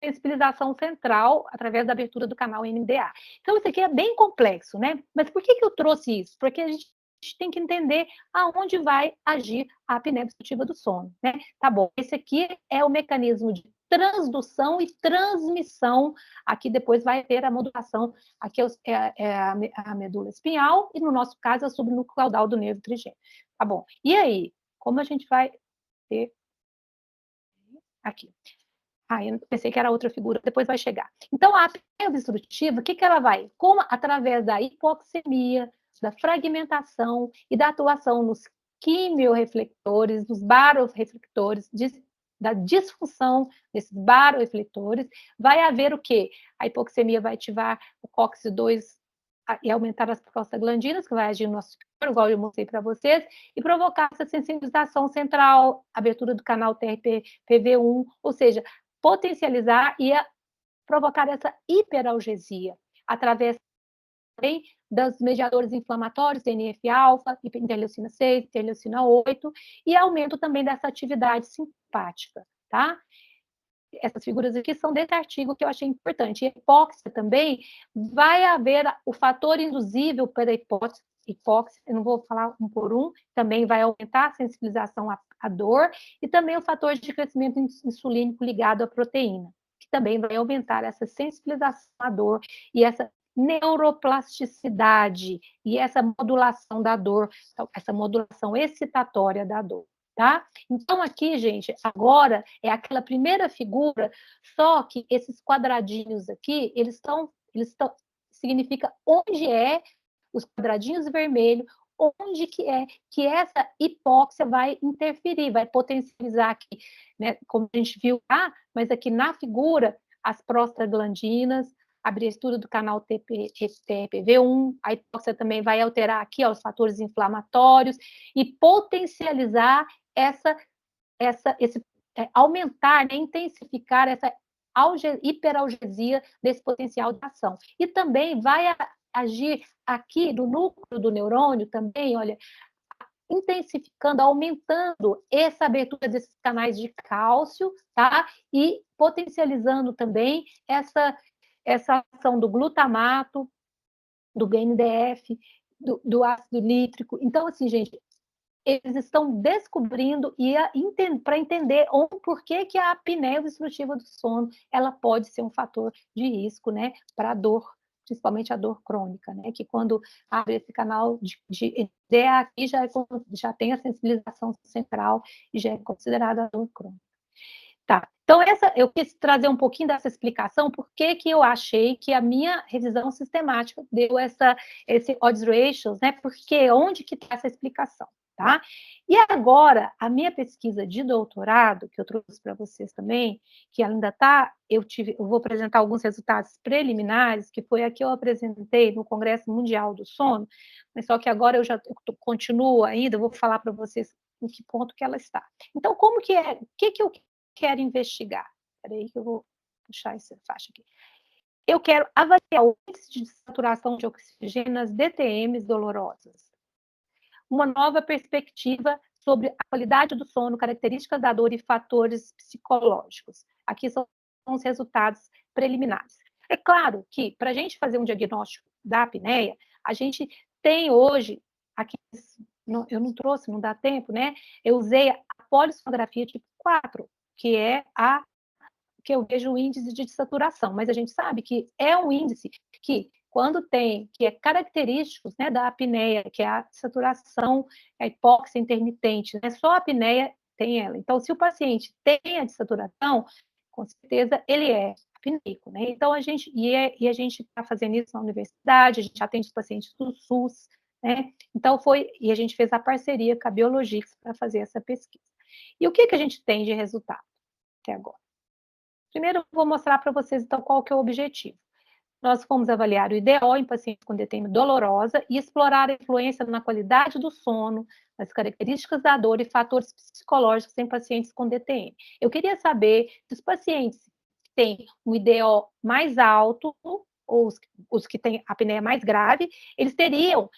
sensibilização central através da abertura do canal NMDA. Então, isso aqui é bem complexo, né? Mas por que eu trouxe isso? Porque a gente tem que entender aonde vai agir a apneia obstrutiva do sono, né? Tá bom, esse aqui é o mecanismo de transdução e transmissão. Aqui depois vai ter a modulação, aqui é a medula espinhal, e no nosso caso é o subnúcleo caudal do nervo trigêmeo. Tá bom, e aí, como a gente vai ter aqui? Eu pensei que era outra figura, depois vai chegar. Então, a apneia obstrutiva, o que ela vai? Como através da hipoxemia, da fragmentação e da atuação nos quimiorreflectores, dos baroreflectores, da disfunção desses baroreflectores, vai haver o quê? A hipoxemia vai ativar o COX-2 e aumentar as prostaglandinas, que vai agir no nosso corpo, igual eu mostrei para vocês, e provocar essa sensibilização central, abertura do canal TRPV1, ou seja, potencializar e provocar essa hiperalgesia, através também dos mediadores inflamatórios, TNF-alfa, interleucina 6, interleucina 8, e aumento também dessa atividade simpática, tá? Essas figuras aqui são desse artigo que eu achei importante. E a hipóxia também, vai haver o fator induzível pela hipóxia, eu não vou falar um por um, também vai aumentar a sensibilização à dor, e também o fator de crescimento insulínico ligado à proteína, que também vai aumentar essa sensibilização à dor e essa neuroplasticidade e essa modulação da dor, essa modulação excitatória da dor. Tá? Então, aqui, gente, agora é aquela primeira figura, só que esses quadradinhos aqui, eles estão significa onde é os quadradinhos vermelhos, onde que essa hipóxia vai interferir, vai potencializar aqui, né? Como a gente viu lá, mas aqui na figura, as prostaglandinas, a abertura do canal TRPV1, a hipóxia também vai alterar aqui os fatores inflamatórios e potencializar aumentar, né, intensificar essa hiperalgesia desse potencial de ação. E também vai agir aqui no núcleo do neurônio também, olha, intensificando, aumentando essa abertura desses canais de cálcio, tá? E potencializando também essa ação do glutamato, do BNDF, do ácido nítrico. Então, assim, gente, eles estão descobrindo para entender por que a apneia obstrutiva do sono ela pode ser um fator de risco, né, para a dor principalmente a dor crônica, né? Que quando abre esse canal de DA aqui já tem a sensibilização central e já é considerada a dor crônica. Tá, então eu quis trazer um pouquinho dessa explicação, porque que eu achei que a minha revisão sistemática deu esse odds ratios, né? Porque onde que está essa explicação, tá? E agora, a minha pesquisa de doutorado, que eu trouxe para vocês também, que ainda está, eu vou apresentar alguns resultados preliminares, que foi a que eu apresentei no Congresso Mundial do Sono, mas só que agora eu continuo ainda, eu vou falar para vocês em que ponto que ela está. Então, como que é, o que eu quero investigar? Espera aí que eu vou puxar essa faixa aqui. Eu quero avaliar o índice de saturação de oxigênio nas DTMs dolorosas. Uma nova perspectiva sobre a qualidade do sono, características da dor e fatores psicológicos. Aqui são os resultados preliminares. É claro que, para a gente fazer um diagnóstico da apneia, a gente tem hoje, aqui, eu não trouxe, não dá tempo, né? Eu usei a polissonografia tipo 4, que é a que eu vejo o índice de saturação, mas a gente sabe que é um índice que, quando tem, que é característico, né, da apneia, que é a saturação, a hipóxia intermitente, né, só a apneia tem ela. Então, se o paciente tem a desaturação, com certeza ele é apneico, né? Então, a gente está fazendo isso na universidade, a gente atende os pacientes do SUS, né? Então, e a gente fez a parceria com a Biologix para fazer essa pesquisa. E o que a gente tem de resultado até agora? Primeiro, eu vou mostrar para vocês, então, qual que é o objetivo. Nós fomos avaliar o IDO em pacientes com DTM dolorosa e explorar a influência na qualidade do sono, nas características da dor e fatores psicológicos em pacientes com DTM. Eu queria saber se os pacientes que têm um IDO mais alto, ou os que têm a apneia mais grave, eles teriam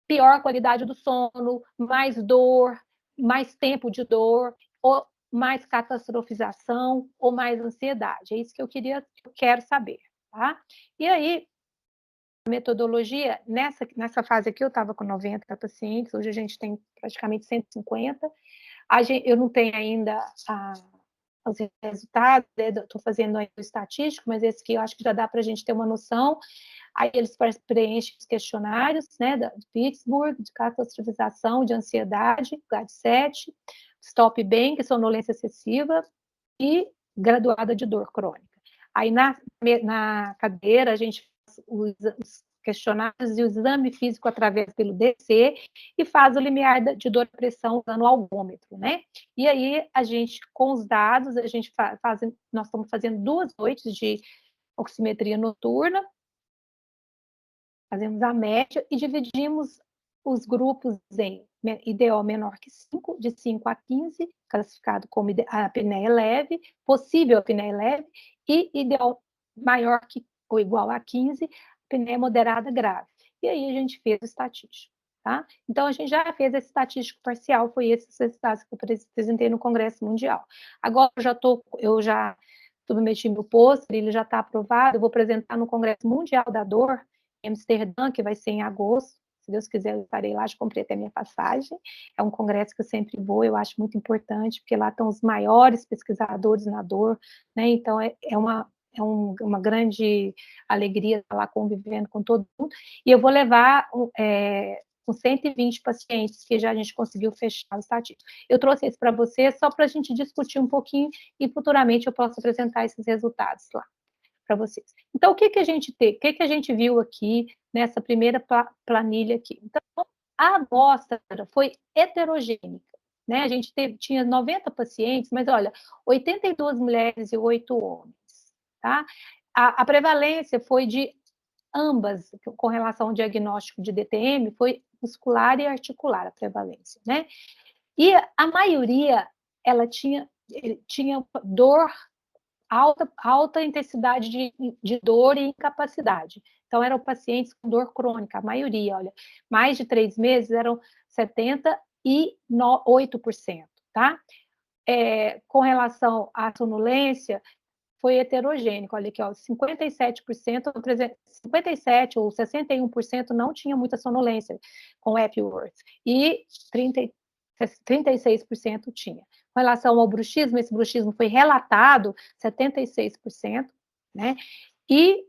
pior qualidade do sono, mais dor, mais tempo de dor, ou mais catastrofização ou mais ansiedade. É isso que eu quero saber, tá? E aí, a metodologia, nessa fase aqui eu estava com 90 pacientes, hoje a gente tem praticamente 150. Eu não tenho ainda os resultados, estou fazendo aí o estatístico, mas esse aqui eu acho que já dá para a gente ter uma noção. Aí eles preenchem os questionários, né, de Pittsburgh, de catastrofização, de ansiedade, GAD-7, Stop Bang, sonolência excessiva e graduada de dor crônica. Aí na cadeira a gente faz os questionários e o exame físico através pelo DC e faz o limiar de dor e pressão usando o algômetro, né? E aí a gente, com os dados, nós estamos fazendo 2 noites de oximetria noturna, fazemos a média e dividimos os grupos em IDO menor que 5, de 5 a 15, classificado como a apneia leve, possível apneia leve, e IDO maior que ou igual a 15, apneia moderada grave. E aí a gente fez o estatístico, tá? Então, a gente já fez esse estatístico parcial, foi esses resultados que eu apresentei no Congresso Mundial. Agora, eu já submeti meu pôster, ele já está aprovado, eu vou apresentar no Congresso Mundial da Dor, em Amsterdã, que vai ser em agosto. Se Deus quiser, eu estarei lá, já comprei até minha passagem. É um congresso que eu sempre vou, eu acho muito importante, porque lá estão os maiores pesquisadores na dor, né? Então, é uma grande alegria estar lá convivendo com todo mundo. E eu vou levar com 120 pacientes que já a gente conseguiu fechar o estatístico. Eu trouxe isso para vocês só para a gente discutir um pouquinho e futuramente eu posso apresentar esses resultados lá para vocês. Então, o que a gente viu aqui nessa primeira planilha aqui? Então, a amostra foi heterogênica, né? A gente tinha 90 pacientes, mas olha, 82 mulheres e 8 homens, tá? A prevalência foi de ambas, com relação ao diagnóstico de DTM, foi muscular e articular a prevalência, né? E a maioria, ela tinha dor, alta intensidade de dor e incapacidade. Então, eram pacientes com dor crônica, a maioria, olha, mais de 3 meses eram 78%, tá? Com relação à sonolência, foi heterogênico, olha aqui, ó, 57%, 57% ou 61% não tinha muita sonolência com Epworth, e 36% tinha. Com relação ao bruxismo, esse bruxismo foi relatado, 76%, né? E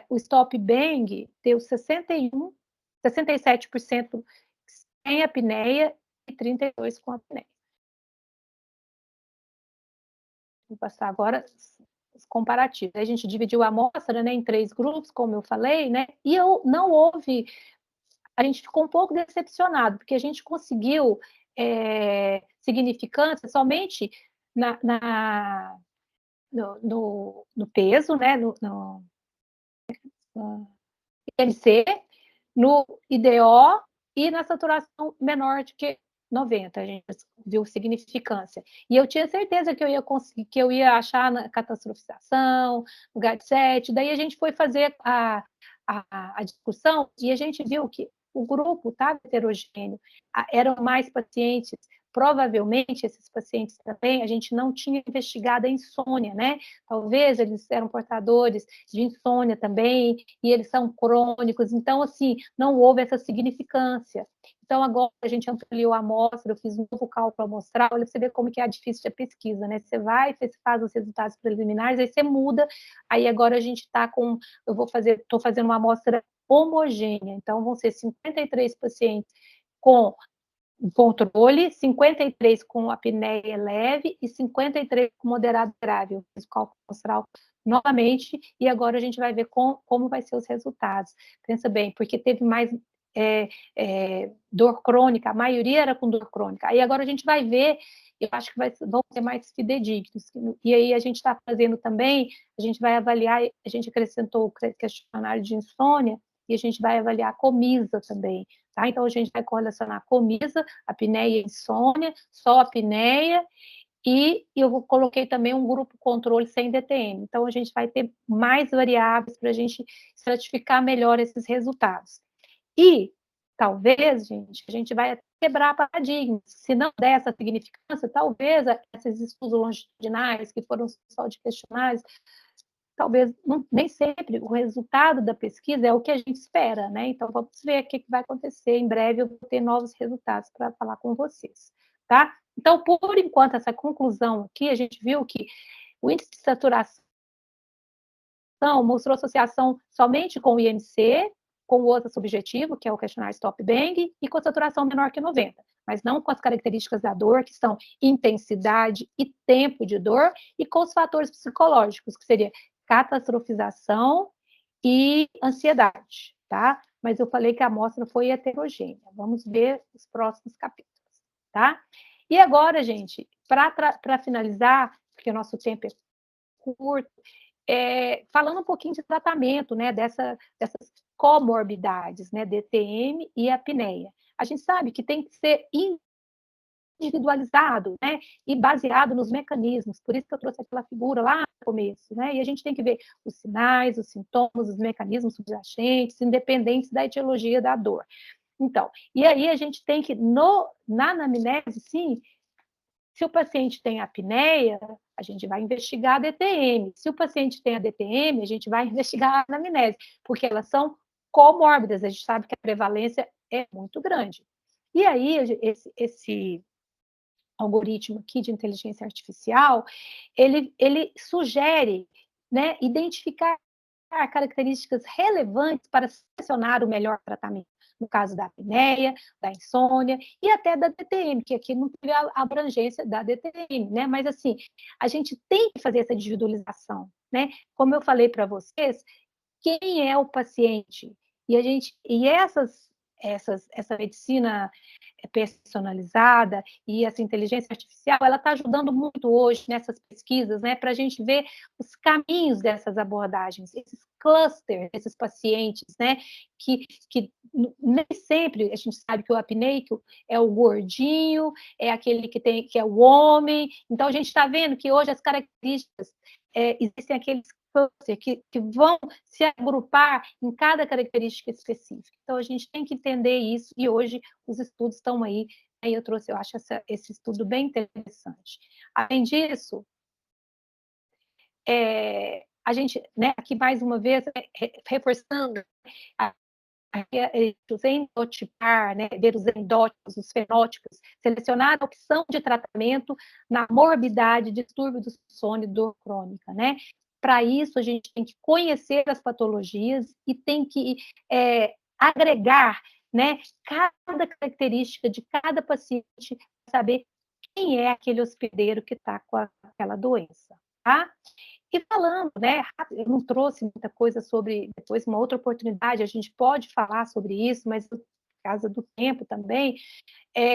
o Stop Bang deu 67% sem apneia e 32% com apneia. Vou passar agora os comparativos. A gente dividiu a amostra, né, em 3 grupos, como eu falei, né, e não houve... A gente ficou um pouco decepcionado, porque a gente conseguiu significância somente no peso, né, no IMC, no IDO e na saturação menor de que 90, a gente viu significância. E eu tinha certeza que eu ia conseguir, que eu ia achar na catastrofização, no GAT7, daí a gente foi fazer a discussão e a gente viu que o grupo estava heterogêneo, eram mais pacientes, provavelmente esses pacientes também, a gente não tinha investigado a insônia, né? Talvez eles eram portadores de insônia também, e eles são crônicos, então, assim, não houve essa significância. Então, agora a gente ampliou a amostra, eu fiz um novo cálculo amostral, olha, você vê como que é difícil a pesquisa, né? Você vai, você faz os resultados preliminares, aí você muda, aí agora a gente está com, estou fazendo uma amostra homogênea, então vão ser 53 pacientes com controle, 53 com apneia leve e 53 com moderado grave. Eu fiz o cálculo amostral novamente e agora a gente vai ver como vai ser os resultados. Pensa bem, porque teve mais dor crônica, a maioria era com dor crônica. Aí agora a gente vai ver, eu acho que vão ser mais fidedignos. E aí a gente está fazendo também, a gente vai avaliar, a gente acrescentou o questionário de insônia e a gente vai avaliar a COMISA também. Tá? Então, a gente vai correlacionar a COMISA, apneia e insônia, só apneia, e eu coloquei também um grupo controle sem DTM. Então, a gente vai ter mais variáveis para a gente estratificar melhor esses resultados. E, talvez, gente, a gente vai quebrar paradigmas. Se não der essa significância, talvez esses estudos longitudinais, que foram só de questionários, talvez nem sempre o resultado da pesquisa é o que a gente espera, né? Então, vamos ver o que vai acontecer. Em breve eu vou ter novos resultados para falar com vocês, tá? Então, por enquanto, essa conclusão aqui, a gente viu que o índice de saturação mostrou associação somente com o IMC, com o outro subjetivo, que é o questionário Stop Bang, e com a saturação menor que 90, mas não com as características da dor, que são intensidade e tempo de dor, e com os fatores psicológicos, que seria catastrofização e ansiedade, tá? Mas eu falei que a amostra foi heterogênea. Vamos ver os próximos capítulos, tá? E agora, gente, para finalizar, porque o nosso tempo é curto, falando um pouquinho de tratamento, né, dessas comorbidades, né, DTM e apneia. A gente sabe que tem que ser individualizado, né, e baseado nos mecanismos, por isso que eu trouxe aquela figura lá no começo, né, e a gente tem que ver os sinais, os sintomas, os mecanismos subjacentes, independentes da etiologia da dor. Então, e aí a gente tem que, na anamnese, sim, se o paciente tem apneia, a gente vai investigar a DTM. Se o paciente tem a DTM, a gente vai investigar a anamnese, porque elas são comórbidas, a gente sabe que a prevalência é muito grande. E aí, esse algoritmo aqui de inteligência artificial, ele sugere, né, identificar características relevantes para selecionar o melhor tratamento. No caso da apneia, da insônia e até da DTM, que aqui não teve a abrangência da DTM, né? Mas, assim, a gente tem que fazer essa individualização, né? Como eu falei para vocês, quem é o paciente? E essa medicina personalizada e essa inteligência artificial, ela está ajudando muito hoje nessas pesquisas, né, para a gente ver os caminhos dessas abordagens, esses clusters, esses pacientes, né, que nem sempre a gente sabe que o apneico é o gordinho, é aquele que é o homem, então a gente está vendo que hoje as características, existem aqueles que vão se agrupar em cada característica específica. Então, a gente tem que entender isso, e hoje os estudos estão aí, aí eu trouxe, eu acho, esse estudo bem interessante. Além disso, a gente, né, aqui mais uma vez, reforçando os endotipar, né, ver os endótipos, os fenótipos, selecionar a opção de tratamento na morbidade, distúrbio do sono e dor crônica, né? para isso, a gente tem que conhecer as patologias e tem que agregar, né, cada característica de cada paciente, saber quem é aquele hospedeiro que está com aquela doença, tá? E falando, né, eu não trouxe muita coisa sobre, depois, uma outra oportunidade, a gente pode falar sobre isso, mas por causa do tempo também,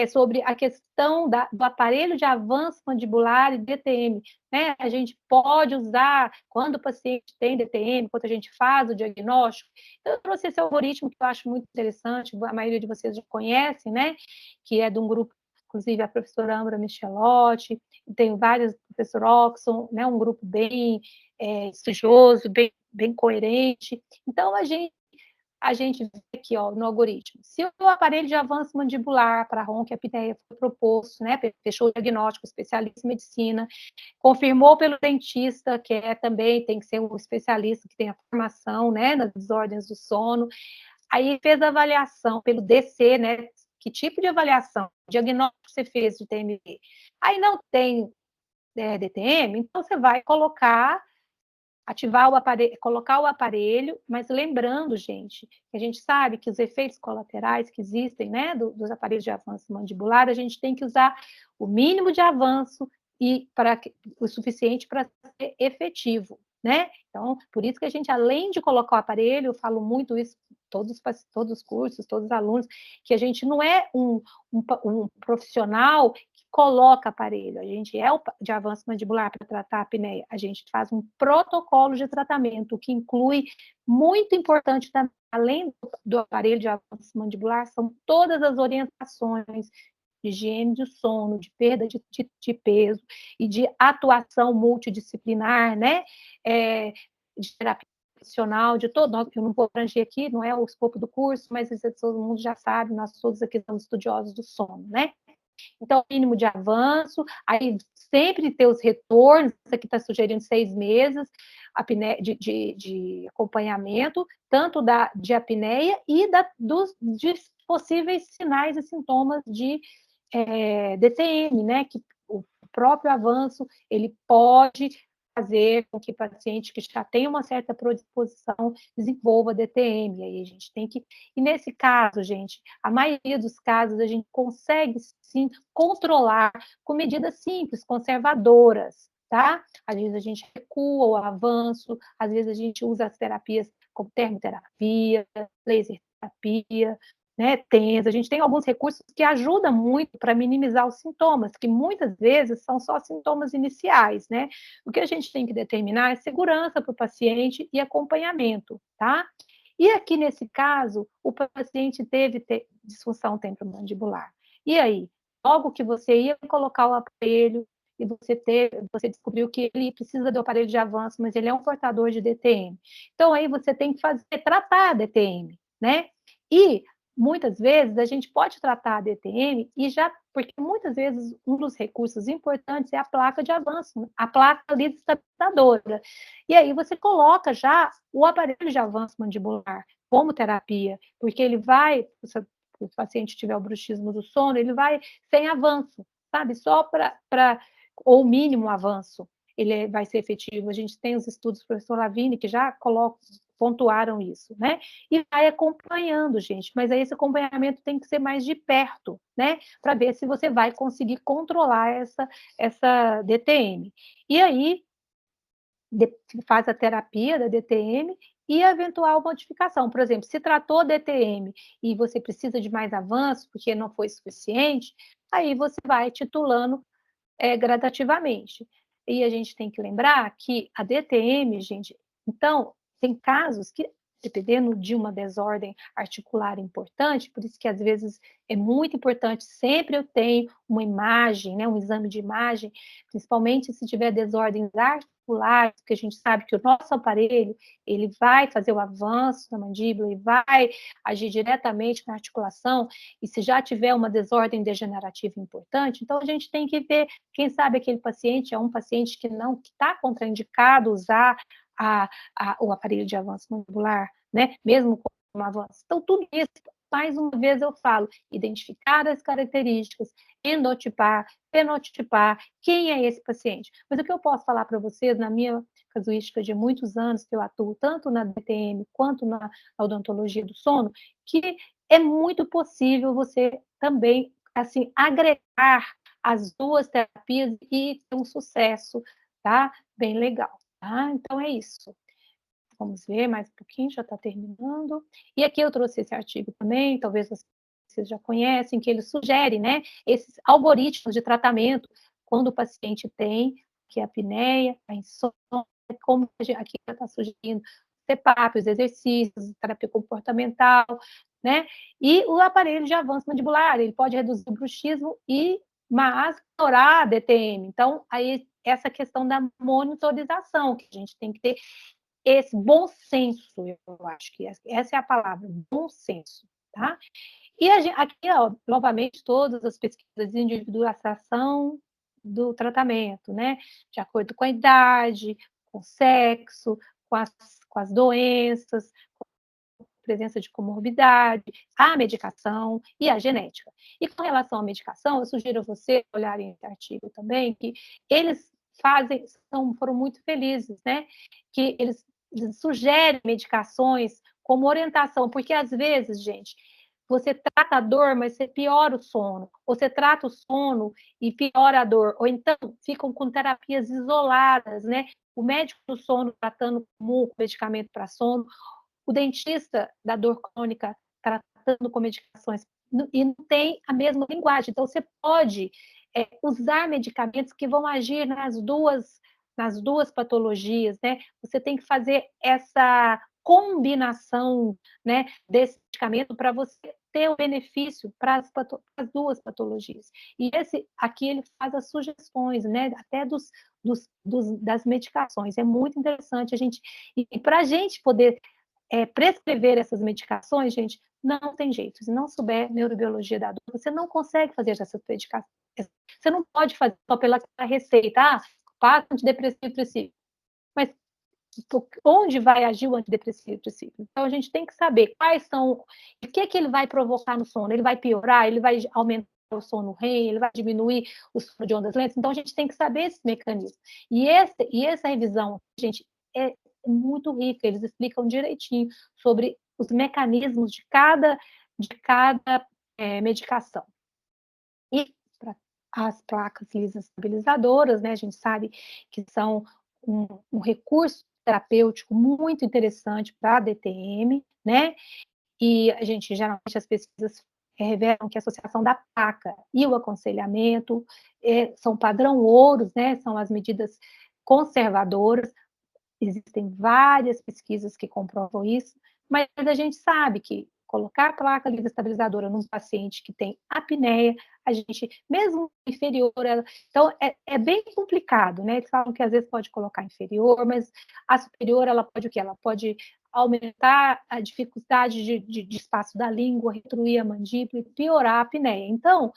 sobre a questão do aparelho de avanço mandibular e DTM. Né? A gente pode usar quando o paciente tem DTM, quando a gente faz o diagnóstico. Eu trouxe esse algoritmo que eu acho muito interessante, a maioria de vocês já conhecem, né? Que é de um grupo, inclusive a professora Ambra Michelotti, tem vários, o professor Oxon, né? Um grupo bem estudioso, bem coerente. Então, a gente vê aqui, ó, no algoritmo, se o aparelho de avanço mandibular para ronco e apneia foi proposto, né, fechou o diagnóstico, especialista em medicina, confirmou pelo dentista, que também tem que ser um especialista que tem a formação, né, nas desordens do sono, aí fez a avaliação pelo DC, né, que tipo de avaliação, diagnóstico você fez de TMB, aí não tem DTM, então você vai ativar o aparelho, colocar o aparelho, mas lembrando, gente, que a gente sabe que os efeitos colaterais que existem, né, dos aparelhos de avanço mandibular, a gente tem que usar o mínimo de avanço e o suficiente para ser efetivo, né? Então, por isso que a gente, além de colocar o aparelho, eu falo muito isso todos os cursos, todos os alunos, que a gente não é um profissional coloca aparelho, a gente de avanço mandibular para tratar a apneia, a gente faz um protocolo de tratamento, que inclui, muito importante também, além do aparelho de avanço mandibular, são todas as orientações de higiene de sono, de perda de peso e de atuação multidisciplinar, né? De terapia profissional, de todo, eu não vou abranger aqui, não é o escopo do curso, mas todo mundo já sabe, nós todos aqui somos estudiosos do sono, né? Então, mínimo de avanço, aí sempre ter os retornos, isso aqui está sugerindo 6 meses de acompanhamento, tanto de apneia e de possíveis sinais e sintomas de DTM, né? Que o próprio avanço, ele pode fazer com que o paciente que já tem uma certa predisposição desenvolva DTM. Aí a gente tem que... E nesse caso, gente, a maioria dos casos a gente consegue, sim, controlar com medidas simples, conservadoras, tá? Às vezes a gente recua o avanço, às vezes a gente usa as terapias como termoterapia, laser terapia, né, TENS, a gente tem alguns recursos que ajudam muito para minimizar os sintomas, que muitas vezes são só sintomas iniciais, né? O que a gente tem que determinar é segurança para o paciente e acompanhamento, tá? E aqui nesse caso, o paciente teve disfunção temporomandibular. E aí, logo que você ia colocar o aparelho e você descobriu que ele precisa do aparelho de avanço, mas ele é um portador de DTM. Então aí você tem que tratar a DTM, né? E muitas vezes a gente pode tratar a DTM porque muitas vezes um dos recursos importantes é a placa de avanço, a placa ali estabilizadora. E aí você coloca já o aparelho de avanço mandibular como terapia, porque ele vai, se o paciente tiver o bruxismo do sono, ele vai sem avanço, sabe? Só ou mínimo avanço, ele vai ser efetivo. A gente tem os estudos do professor Lavigne que já pontuaram isso, né? E vai acompanhando, gente, mas aí esse acompanhamento tem que ser mais de perto, né? Para ver se você vai conseguir controlar essa DTM. E aí, faz a terapia da DTM e a eventual modificação. Por exemplo, se tratou DTM e você precisa de mais avanço, porque não foi suficiente, aí você vai titulando gradativamente. E a gente tem que lembrar que a DTM, gente, então, tem casos que, dependendo de uma desordem articular importante, por isso que às vezes é muito importante, sempre eu tenho uma imagem, né, um exame de imagem, principalmente se tiver desordens articulares, porque a gente sabe que o nosso aparelho, ele vai fazer o avanço da mandíbula e vai agir diretamente na articulação, e se já tiver uma desordem degenerativa importante, então a gente tem que ver, quem sabe aquele paciente é um paciente que está contraindicado usar o aparelho de avanço mandibular, né? Mesmo com um avanço. Então, tudo isso mais uma vez eu falo, identificar as características, endotipar, fenotipar, quem é esse paciente. Mas o que eu posso falar para vocês, na minha casuística de muitos anos que eu atuo, tanto na DTM quanto na odontologia do sono, que é muito possível você também, assim, agregar as duas terapias e ter um sucesso, tá? Bem legal, tá? Então é isso. Vamos ver mais um pouquinho, já está terminando. E aqui eu trouxe esse artigo também, talvez vocês já conhecem, que ele sugere, né, esses algoritmos de tratamento quando o paciente tem que é a apneia, a insônia, como aqui está sugerindo CPAP, os exercícios, terapia comportamental, né? E o aparelho de avanço mandibular, ele pode reduzir o bruxismo mas melhorar a DTM. Então, aí essa questão da monitorização que a gente tem que ter esse bom senso, eu acho que essa é a palavra, bom senso, tá? E aqui, ó, novamente, todas as pesquisas de individualização do tratamento, né? De acordo com a idade, com o sexo, com as doenças, com a presença de comorbidade, a medicação e a genética. E com relação à medicação, eu sugiro a você olharem esse artigo também, que eles foram muito felizes, né? Que eles sugerem medicações como orientação, porque às vezes, gente, você trata a dor, mas você piora o sono. Ou você trata o sono e piora a dor. Ou então ficam com terapias isoladas, né? O médico do sono tratando com medicamento para sono, o dentista da dor crônica tratando com medicações e não tem a mesma linguagem. Então, você pode usar medicamentos que vão agir nas duas patologias, né? Você tem que fazer essa combinação, né, desse medicamento para você ter o benefício para as duas patologias. E esse aqui ele faz as sugestões, né, até das medicações. É muito interessante e para a gente poder prescrever essas medicações, gente, não tem jeito. Se não souber neurobiologia da dor, você não consegue fazer essas medicações. Você não pode fazer só pela receita, passa antidepressivo, mas onde vai agir o antidepressivo? Então, a gente tem que saber quais são, o que ele vai provocar no sono. Ele vai piorar, ele vai aumentar o sono REM, ele vai diminuir o sono de ondas lentas. Então, a gente tem que saber esses mecanismos. E essa revisão, gente, é muito rica. Eles explicam direitinho sobre os mecanismos de cada medicação. E as placas lisas estabilizadoras, né? A gente sabe que são um recurso terapêutico muito interessante para a DTM, né? E geralmente as pesquisas revelam que a associação da placa e o aconselhamento são padrão ouros, né? São as medidas conservadoras. Existem várias pesquisas que comprovam isso, mas a gente sabe que colocar a placa estabilizadora num paciente que tem apneia, a gente, mesmo inferior, então é bem complicado, né? Eles falam que às vezes pode colocar inferior, mas a superior, ela pode o quê? Ela pode aumentar a dificuldade de espaço da língua, retruir a mandíbula e piorar a apneia. Então,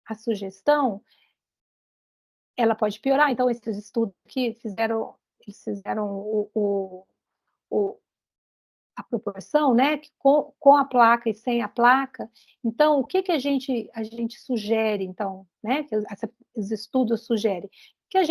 a sugestão ela pode piorar. Então, esses estudos que eles fizeram a proporção, né, com a placa e sem a placa. Então, o que a gente sugere, então, né, que os estudos sugerem? Que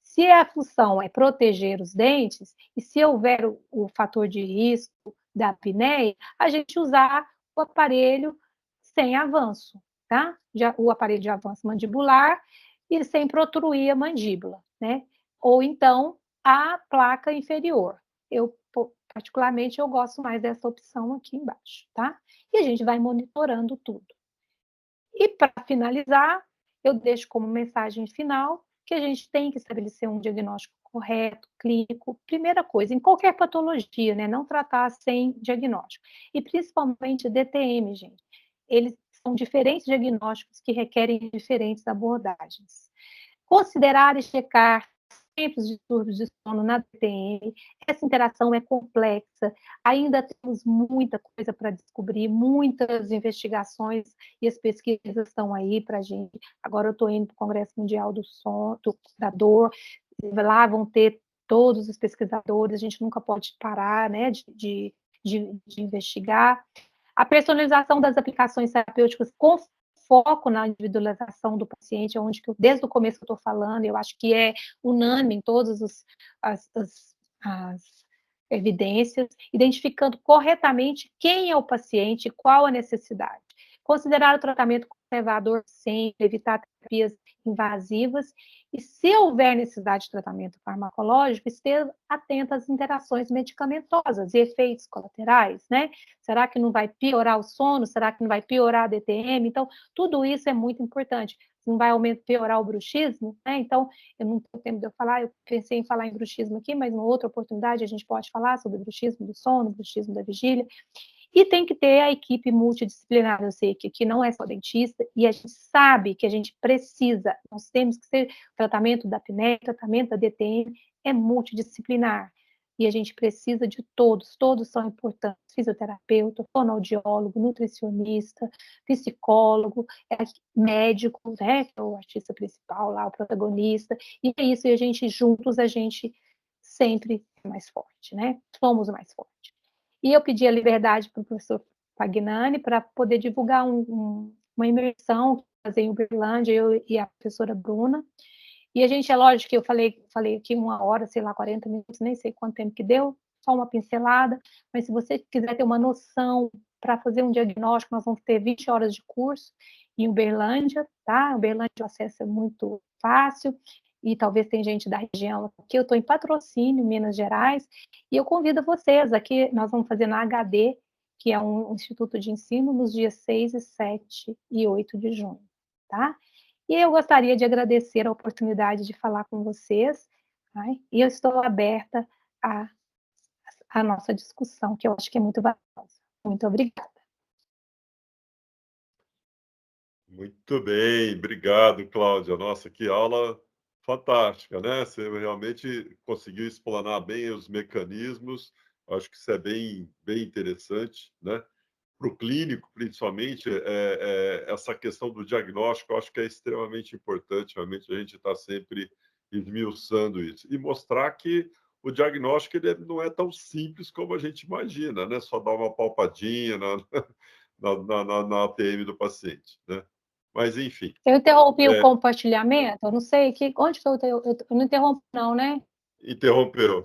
se a função é proteger os dentes, e se houver o fator de risco da apneia, a gente usar o aparelho sem avanço, tá? O aparelho de avanço mandibular e sem protruir a mandíbula, né? Ou então a placa inferior. Particularmente, eu gosto mais dessa opção aqui embaixo, tá? E a gente vai monitorando tudo. E para finalizar, eu deixo como mensagem final que a gente tem que estabelecer um diagnóstico correto, clínico, primeira coisa, em qualquer patologia, né? Não tratar sem diagnóstico. E principalmente DTM, gente. Eles são diferentes diagnósticos que requerem diferentes abordagens. Considerar e checar sempre os distúrbios de sono na DTM. Essa interação é complexa, ainda temos muita coisa para descobrir, muitas investigações e as pesquisas estão aí para a gente. Agora eu estou indo para o Congresso Mundial do Sono, da Dor, lá vão ter todos os pesquisadores, a gente nunca pode parar, né, de de investigar. A personalização das aplicações terapêuticas com foco na individualização do paciente, onde que desde o começo que eu estou falando, eu acho que é unânime em todas as evidências, identificando corretamente quem é o paciente, qual a necessidade. Considerar o tratamento conservador sempre, evitar terapias invasivas e, se houver necessidade de tratamento farmacológico, esteja atento às interações medicamentosas e efeitos colaterais, né? Será que não vai piorar o sono? Será que não vai piorar a DTM? Então, tudo isso é muito importante. Não vai piorar o bruxismo, né? Então, eu não tenho tempo de eu falar, eu pensei em falar em bruxismo aqui, mas numa outra oportunidade a gente pode falar sobre o bruxismo do sono, bruxismo da vigília. E tem que ter a equipe multidisciplinar, eu sei que aqui não é só dentista, e a gente sabe que a gente precisa, nós temos que ser, o tratamento da apneia, o tratamento da DTM é multidisciplinar, e a gente precisa de todos, todos são importantes, fisioterapeuta, fonoaudiólogo, nutricionista, psicólogo, médico, né, que é o artista principal lá, o protagonista, e é isso, e a gente juntos, a gente sempre é mais forte, né, somos mais fortes. E eu pedi a liberdade para o professor Pagnani para poder divulgar uma imersão que fazer em Uberlândia, eu e a professora Bruna. E a gente, é lógico que eu falei aqui 1 hora, sei lá, 40 minutos, nem sei quanto tempo que deu, só uma pincelada, mas se você quiser ter uma noção para fazer um diagnóstico, nós vamos ter 20 horas de curso em Uberlândia, tá? Uberlândia o acesso é muito fácil, e talvez tem gente da região aqui, eu estou em Patrocínio, Minas Gerais, e eu convido vocês aqui, nós vamos fazer na HD, que é um instituto de ensino, nos dias 6, 7 e 8 de junho, tá? E eu gostaria de agradecer a oportunidade de falar com vocês, tá? E eu estou aberta à nossa discussão, que eu acho que é muito valiosa. Muito obrigada.
Muito bem, obrigado, Cláudia. Nossa, que aula fantástica, né? Você realmente conseguiu explanar bem os mecanismos. Acho que isso é bem interessante, né? Para o clínico, principalmente, essa questão do diagnóstico, eu acho que é extremamente importante. Realmente, a gente está sempre esmiuçando isso. E mostrar que o diagnóstico ele não é tão simples como a gente imagina, né? Só dar uma palpadinha na ATM do paciente, né? Mas, enfim.
Eu interrompi o compartilhamento, eu não sei, onde foi eu não interrompi não, né?
Interrompeu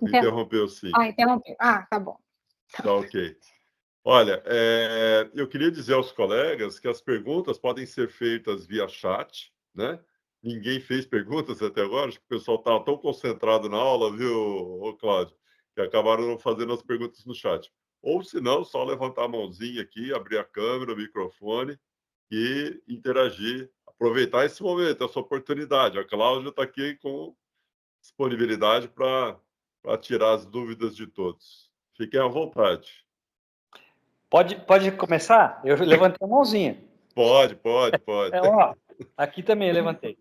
sim.
Interrompeu. Tá bom.
Tá ok. Olha, eu queria dizer aos colegas que as perguntas podem ser feitas via chat, né? Ninguém fez perguntas até agora, acho que o pessoal estava tão concentrado na aula, viu, Cláudio, que acabaram não fazendo as perguntas no chat. Ou, se não, só levantar a mãozinha aqui, abrir a câmera, o microfone e interagir, aproveitar esse momento, essa oportunidade. A Cláudia está aqui com disponibilidade para tirar as dúvidas de todos. Fiquem à vontade.
Pode começar? Eu levantei a mãozinha.
Pode.
Ó, aqui também eu levantei.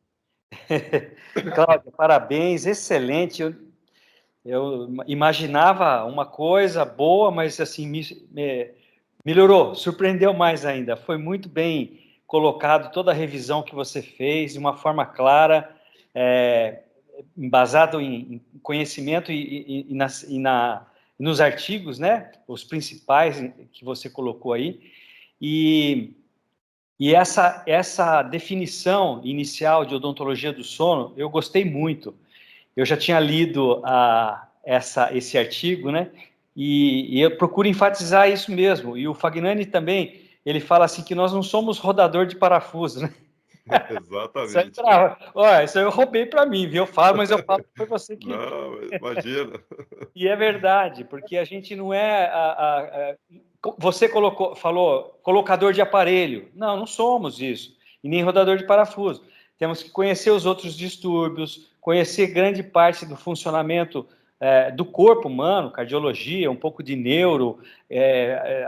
Cláudia, parabéns, excelente. Eu imaginava uma coisa boa, mas assim, melhorou, surpreendeu mais ainda. Foi muito bem colocado toda a revisão que você fez, de uma forma clara, embasado em conhecimento e nos artigos, né? Os principais que você colocou aí. E essa definição inicial de odontologia do sono, eu gostei muito. Eu já tinha lido esse artigo, né? E eu procuro enfatizar isso mesmo. E o Fagnani também, ele fala assim que nós não somos rodador de parafuso, né?
Exatamente.
Isso aí eu roubei para mim, viu? Eu falo, mas eu falo que foi você que...
Não, imagina.
E é verdade, porque a gente não é... Você falou colocador de aparelho. Não somos isso. E nem rodador de parafuso. Temos que conhecer os outros distúrbios, conhecer grande parte do funcionamento do corpo humano, cardiologia, um pouco de neuro,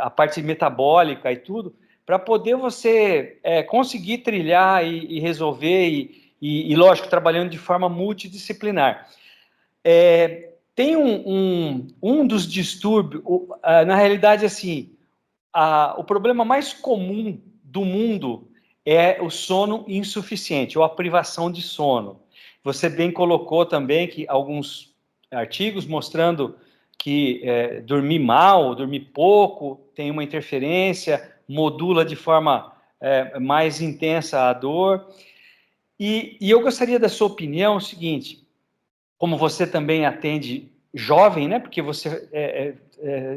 a parte metabólica e tudo, para poder você conseguir trilhar e resolver, e, lógico, trabalhando de forma multidisciplinar. Tem um dos distúrbios, na realidade, assim, o problema mais comum do mundo é o sono insuficiente, ou a privação de sono. Você bem colocou também que alguns artigos mostrando que dormir mal, dormir pouco, tem uma interferência, modula de forma mais intensa a dor. E eu gostaria da sua opinião, o seguinte, como você também atende jovem, né? Porque você é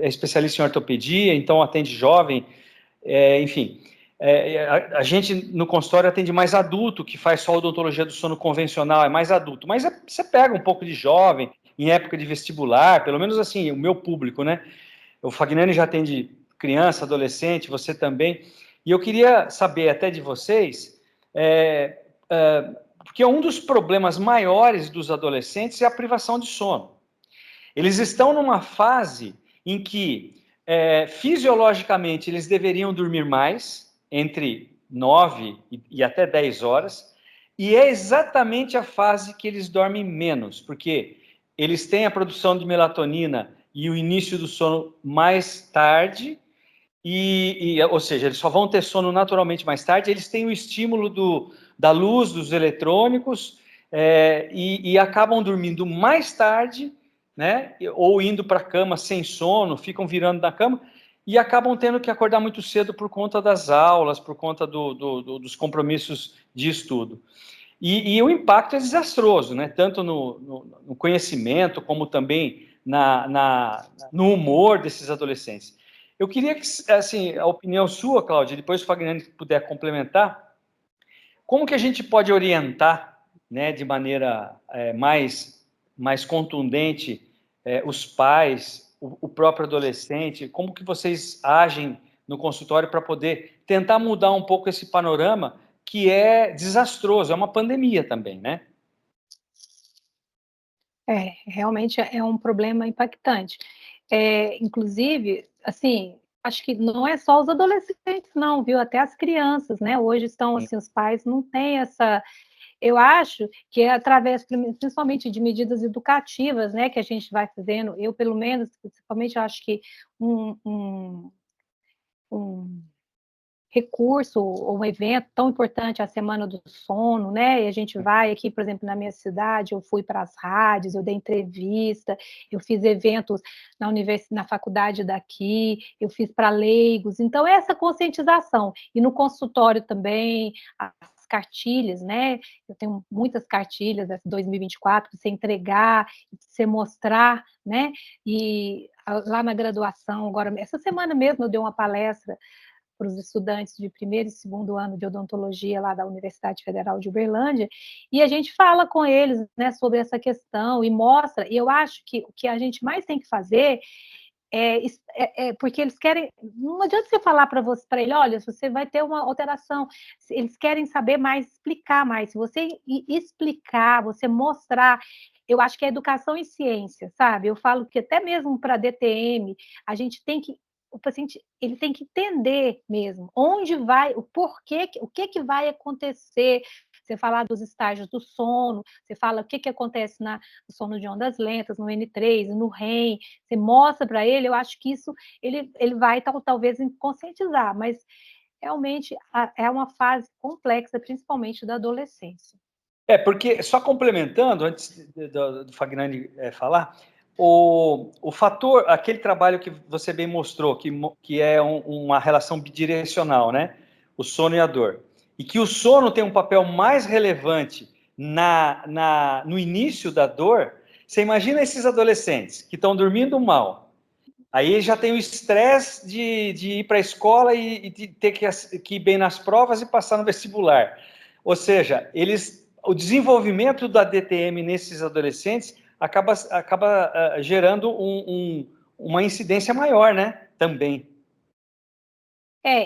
especialista em ortopedia, então atende jovem, enfim. A gente no consultório atende mais adulto, que faz só odontologia do sono convencional, é mais adulto. Mas você pega um pouco de jovem, em época de vestibular, pelo menos assim, o meu público, né? O Fagnani já atende criança, adolescente, você também. E eu queria saber até de vocês, porque um dos problemas maiores dos adolescentes é a privação de sono. Eles estão numa fase em que, fisiologicamente, eles deveriam dormir mais, entre 9 e até 10 horas, e é exatamente a fase que eles dormem menos, porque eles têm a produção de melatonina e o início do sono mais tarde, ou seja, eles só vão ter sono naturalmente mais tarde, eles têm o estímulo da luz dos eletrônicos e acabam dormindo mais tarde, né? Ou indo para a cama sem sono, ficam virando na cama e acabam tendo que acordar muito cedo por conta das aulas, por conta dos compromissos de estudo. E o impacto é desastroso, né? Tanto no conhecimento, como também no humor desses adolescentes. Eu queria que, assim, a opinião sua, Cláudia, depois o Fagnani puder complementar, como que a gente pode orientar, né, de maneira mais contundente os pais, o próprio adolescente, como que vocês agem no consultório para poder tentar mudar um pouco esse panorama que é desastroso, é uma pandemia também, né?
Realmente é um problema impactante. Inclusive, assim, acho que não é só os adolescentes, não, viu? Até as crianças, né? Hoje estão, assim, os pais não têm essa. Eu acho que é através, principalmente, de medidas educativas, né, que a gente vai fazendo. Eu, pelo menos, principalmente, acho que um recurso ou um evento tão importante, a Semana do Sono, né? E a gente vai aqui, por exemplo, na minha cidade, eu fui para as rádios, eu dei entrevista, eu fiz eventos na faculdade daqui, eu fiz para leigos. Então, essa conscientização. E no consultório também, as cartilhas, né? Eu tenho muitas cartilhas dessa 2024 para você entregar, para você mostrar, né? E lá na graduação, agora, essa semana mesmo eu dei uma palestra para os estudantes de primeiro e segundo ano de odontologia lá da Universidade Federal de Uberlândia, e a gente fala com eles, né, sobre essa questão e mostra, e eu acho que o que a gente mais tem que fazer porque eles querem, não adianta você falar para ele, olha, você vai ter uma alteração, eles querem saber mais, explicar mais, se você explicar, você mostrar, eu acho que é educação em ciência, sabe? Eu falo que até mesmo para DTM, a gente tem que o paciente ele tem que entender mesmo onde vai, o porquê, o que vai acontecer. Você fala dos estágios do sono, você fala o que acontece no sono de ondas lentas, no N3, no REM, você mostra para ele, eu acho que isso ele vai talvez conscientizar, mas realmente é uma fase complexa, principalmente da adolescência.
Porque, só complementando, antes do Fagnani falar, o fator, aquele trabalho que você bem mostrou, que é uma relação bidirecional, né? O sono e a dor. E que o sono tem um papel mais relevante no início da dor. Você imagina esses adolescentes que estão dormindo mal, aí já tem o estresse de ir para a escola e de ter que ir bem nas provas e passar no vestibular. Ou seja, o desenvolvimento da DTM nesses adolescentes acaba gerando uma incidência maior, né? Também.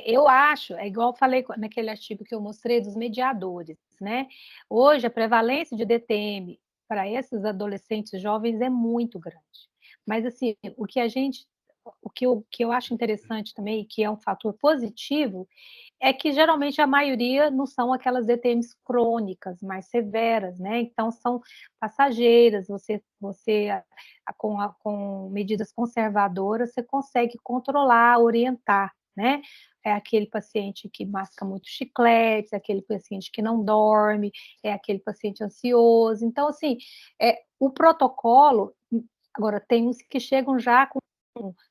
Eu acho, é igual eu falei naquele artigo que eu mostrei dos mediadores, né? Hoje a prevalência de DTM para esses adolescentes jovens é muito grande. Mas assim, o que eu acho interessante também, que é um fator positivo, é que geralmente a maioria não são aquelas DTMs crônicas, mais severas, né? Então são passageiras, você com medidas conservadoras, você consegue controlar, orientar, né? É aquele paciente que masca muito chiclete, é aquele paciente que não dorme, é aquele paciente ansioso. Então, assim, o protocolo Agora, tem uns que chegam já com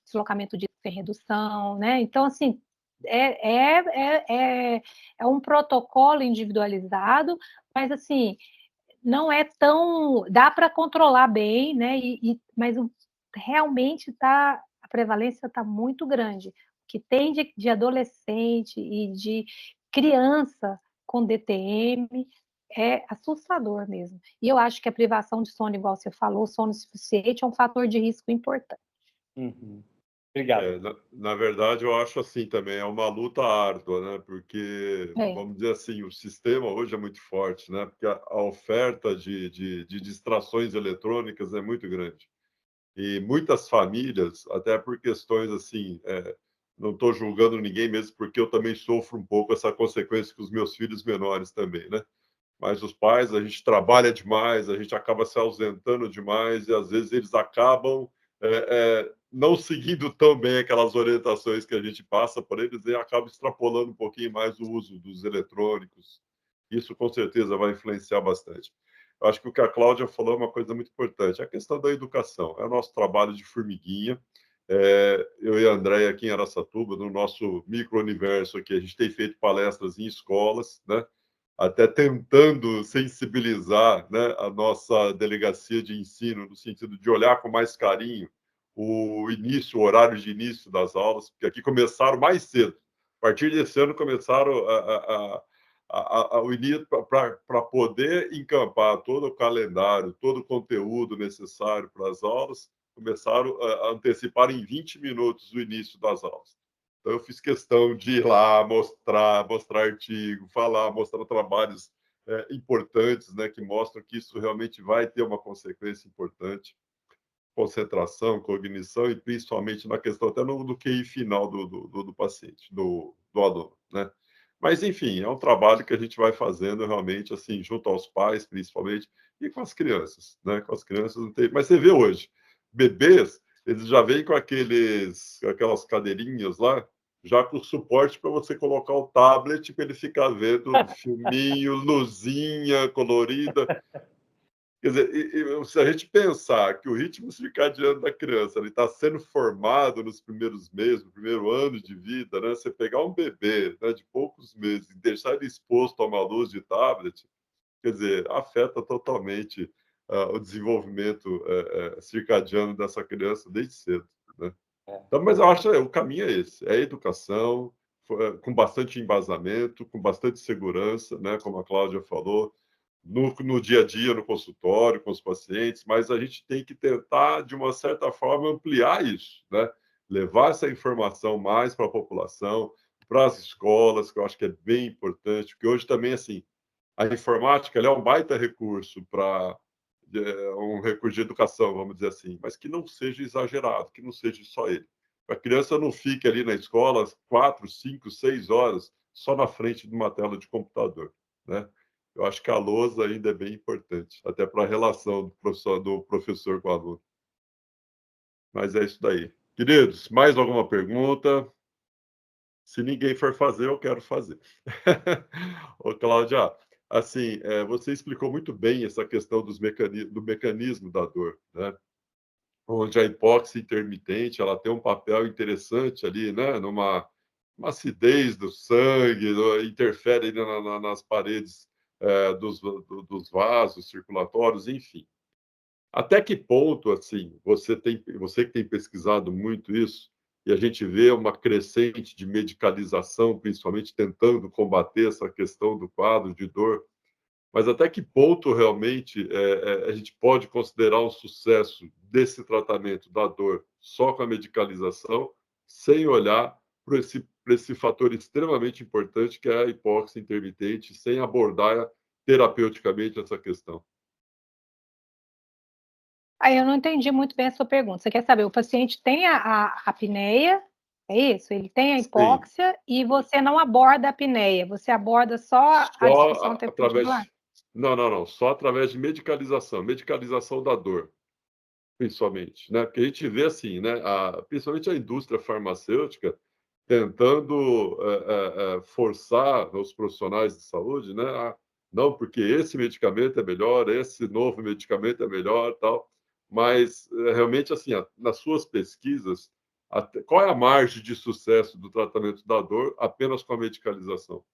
deslocamento de sem redução, né? Então, assim, é um protocolo individualizado, mas, assim, não é tão... Dá para controlar bem, né? Mas realmente a prevalência está muito grande. O que tem de adolescente e de criança com DTM é assustador mesmo. E eu acho que a privação de sono, igual você falou, sono insuficiente, é um fator de risco importante.
Uhum. Obrigado.
Na verdade, eu acho assim também, é uma luta árdua, né? Porque,
É.
vamos dizer assim, o sistema hoje é muito forte, né? Porque a oferta de distrações eletrônicas é muito grande. E muitas famílias, até por questões assim, não estou julgando ninguém mesmo, porque eu também sofro um pouco essa consequência com os meus filhos menores também, né? Mas os pais, a gente trabalha demais, a gente acaba se ausentando demais e às vezes eles acabam não seguindo tão bem aquelas orientações que a gente passa por eles e acabam extrapolando um pouquinho mais o uso dos eletrônicos. Isso com certeza vai influenciar bastante. Eu acho que o que a Cláudia falou é uma coisa muito importante, a questão da educação. É o nosso trabalho de formiguinha. Eu e a Andréia aqui em Araçatuba, no nosso micro-universo aqui, a gente tem feito palestras em escolas, né? Até tentando sensibilizar, né, a nossa delegacia de ensino, no sentido de olhar com mais carinho o horário de início das aulas, porque aqui começaram mais cedo. A partir desse ano começaram o início para poder encampar todo o calendário, todo o conteúdo necessário para as aulas, começaram a antecipar em 20 minutos o início das aulas. Então, eu fiz questão de ir lá mostrar artigo, falar, mostrar trabalhos importantes, né, que mostram que isso realmente vai ter uma consequência importante. Concentração, cognição e principalmente na questão até do QI final do paciente, do aluno, né? Mas, enfim, é um trabalho que a gente vai fazendo realmente, assim, junto aos pais, principalmente, e com as crianças, né? Com as crianças não tem... Mas você vê hoje, bebês, eles já vêm com aquelas cadeirinhas lá, já com suporte para você colocar o tablet para ele ficar vendo filminho, luzinha colorida. Quer dizer, se a gente pensar que o ritmo circadiano da criança está sendo formado nos primeiros meses, no primeiro ano de vida, né? Você pegar um bebê, né, de poucos meses e deixar ele exposto a uma luz de tablet, quer dizer, afeta totalmente o desenvolvimento circadiano dessa criança desde cedo, né? Então, mas eu acho que o caminho é esse, é a educação, com bastante embasamento, com bastante segurança, né? Como a Cláudia falou, no dia a dia, no consultório, com os pacientes, mas a gente tem que tentar, de uma certa forma, ampliar isso, né? Levar essa informação mais para a população, para as escolas, que eu acho que é bem importante, porque hoje também, assim, a informática ela é um baita recurso para um recurso de educação, vamos dizer assim, mas que não seja exagerado, que não seja só ele. A criança não fique ali na escola 4, 5, 6 horas só na frente de uma tela de computador, né? Eu acho que a lousa ainda é bem importante, até para a relação do professor com o aluno. Mas é isso daí. Queridos, mais alguma pergunta? Se ninguém for fazer, eu quero fazer. Ô, Cláudia, assim, você explicou muito bem essa questão do mecanismo da dor, né? Onde a hipóxia intermitente ela tem um papel interessante ali, né? Numa uma acidez do sangue, interfere ali nas paredes dos vasos circulatórios, enfim. Até que ponto, assim, você que tem pesquisado muito isso, e a gente vê uma crescente de medicalização, principalmente tentando combater essa questão do quadro de dor, mas até que ponto realmente a gente pode considerar um sucesso desse tratamento da dor só com a medicalização, sem olhar para esse fator extremamente importante que é a hipóxia intermitente, sem abordar terapeuticamente essa questão?
Aí eu não entendi muito bem a sua pergunta. Você quer saber, o paciente tem a apneia, é isso? Ele tem a
Sim.
hipóxia e você não aborda a apneia, você aborda só a disfunção tempesticular?
Não. Só através de medicalização. Medicalização da dor, principalmente, né? Porque a gente vê assim, né? Principalmente a indústria farmacêutica tentando forçar os profissionais de saúde, né? Não, porque esse medicamento é melhor, esse novo medicamento é melhor, tal. mas realmente, assim, nas suas pesquisas, qual é a margem de sucesso do tratamento da dor apenas com a medicalização?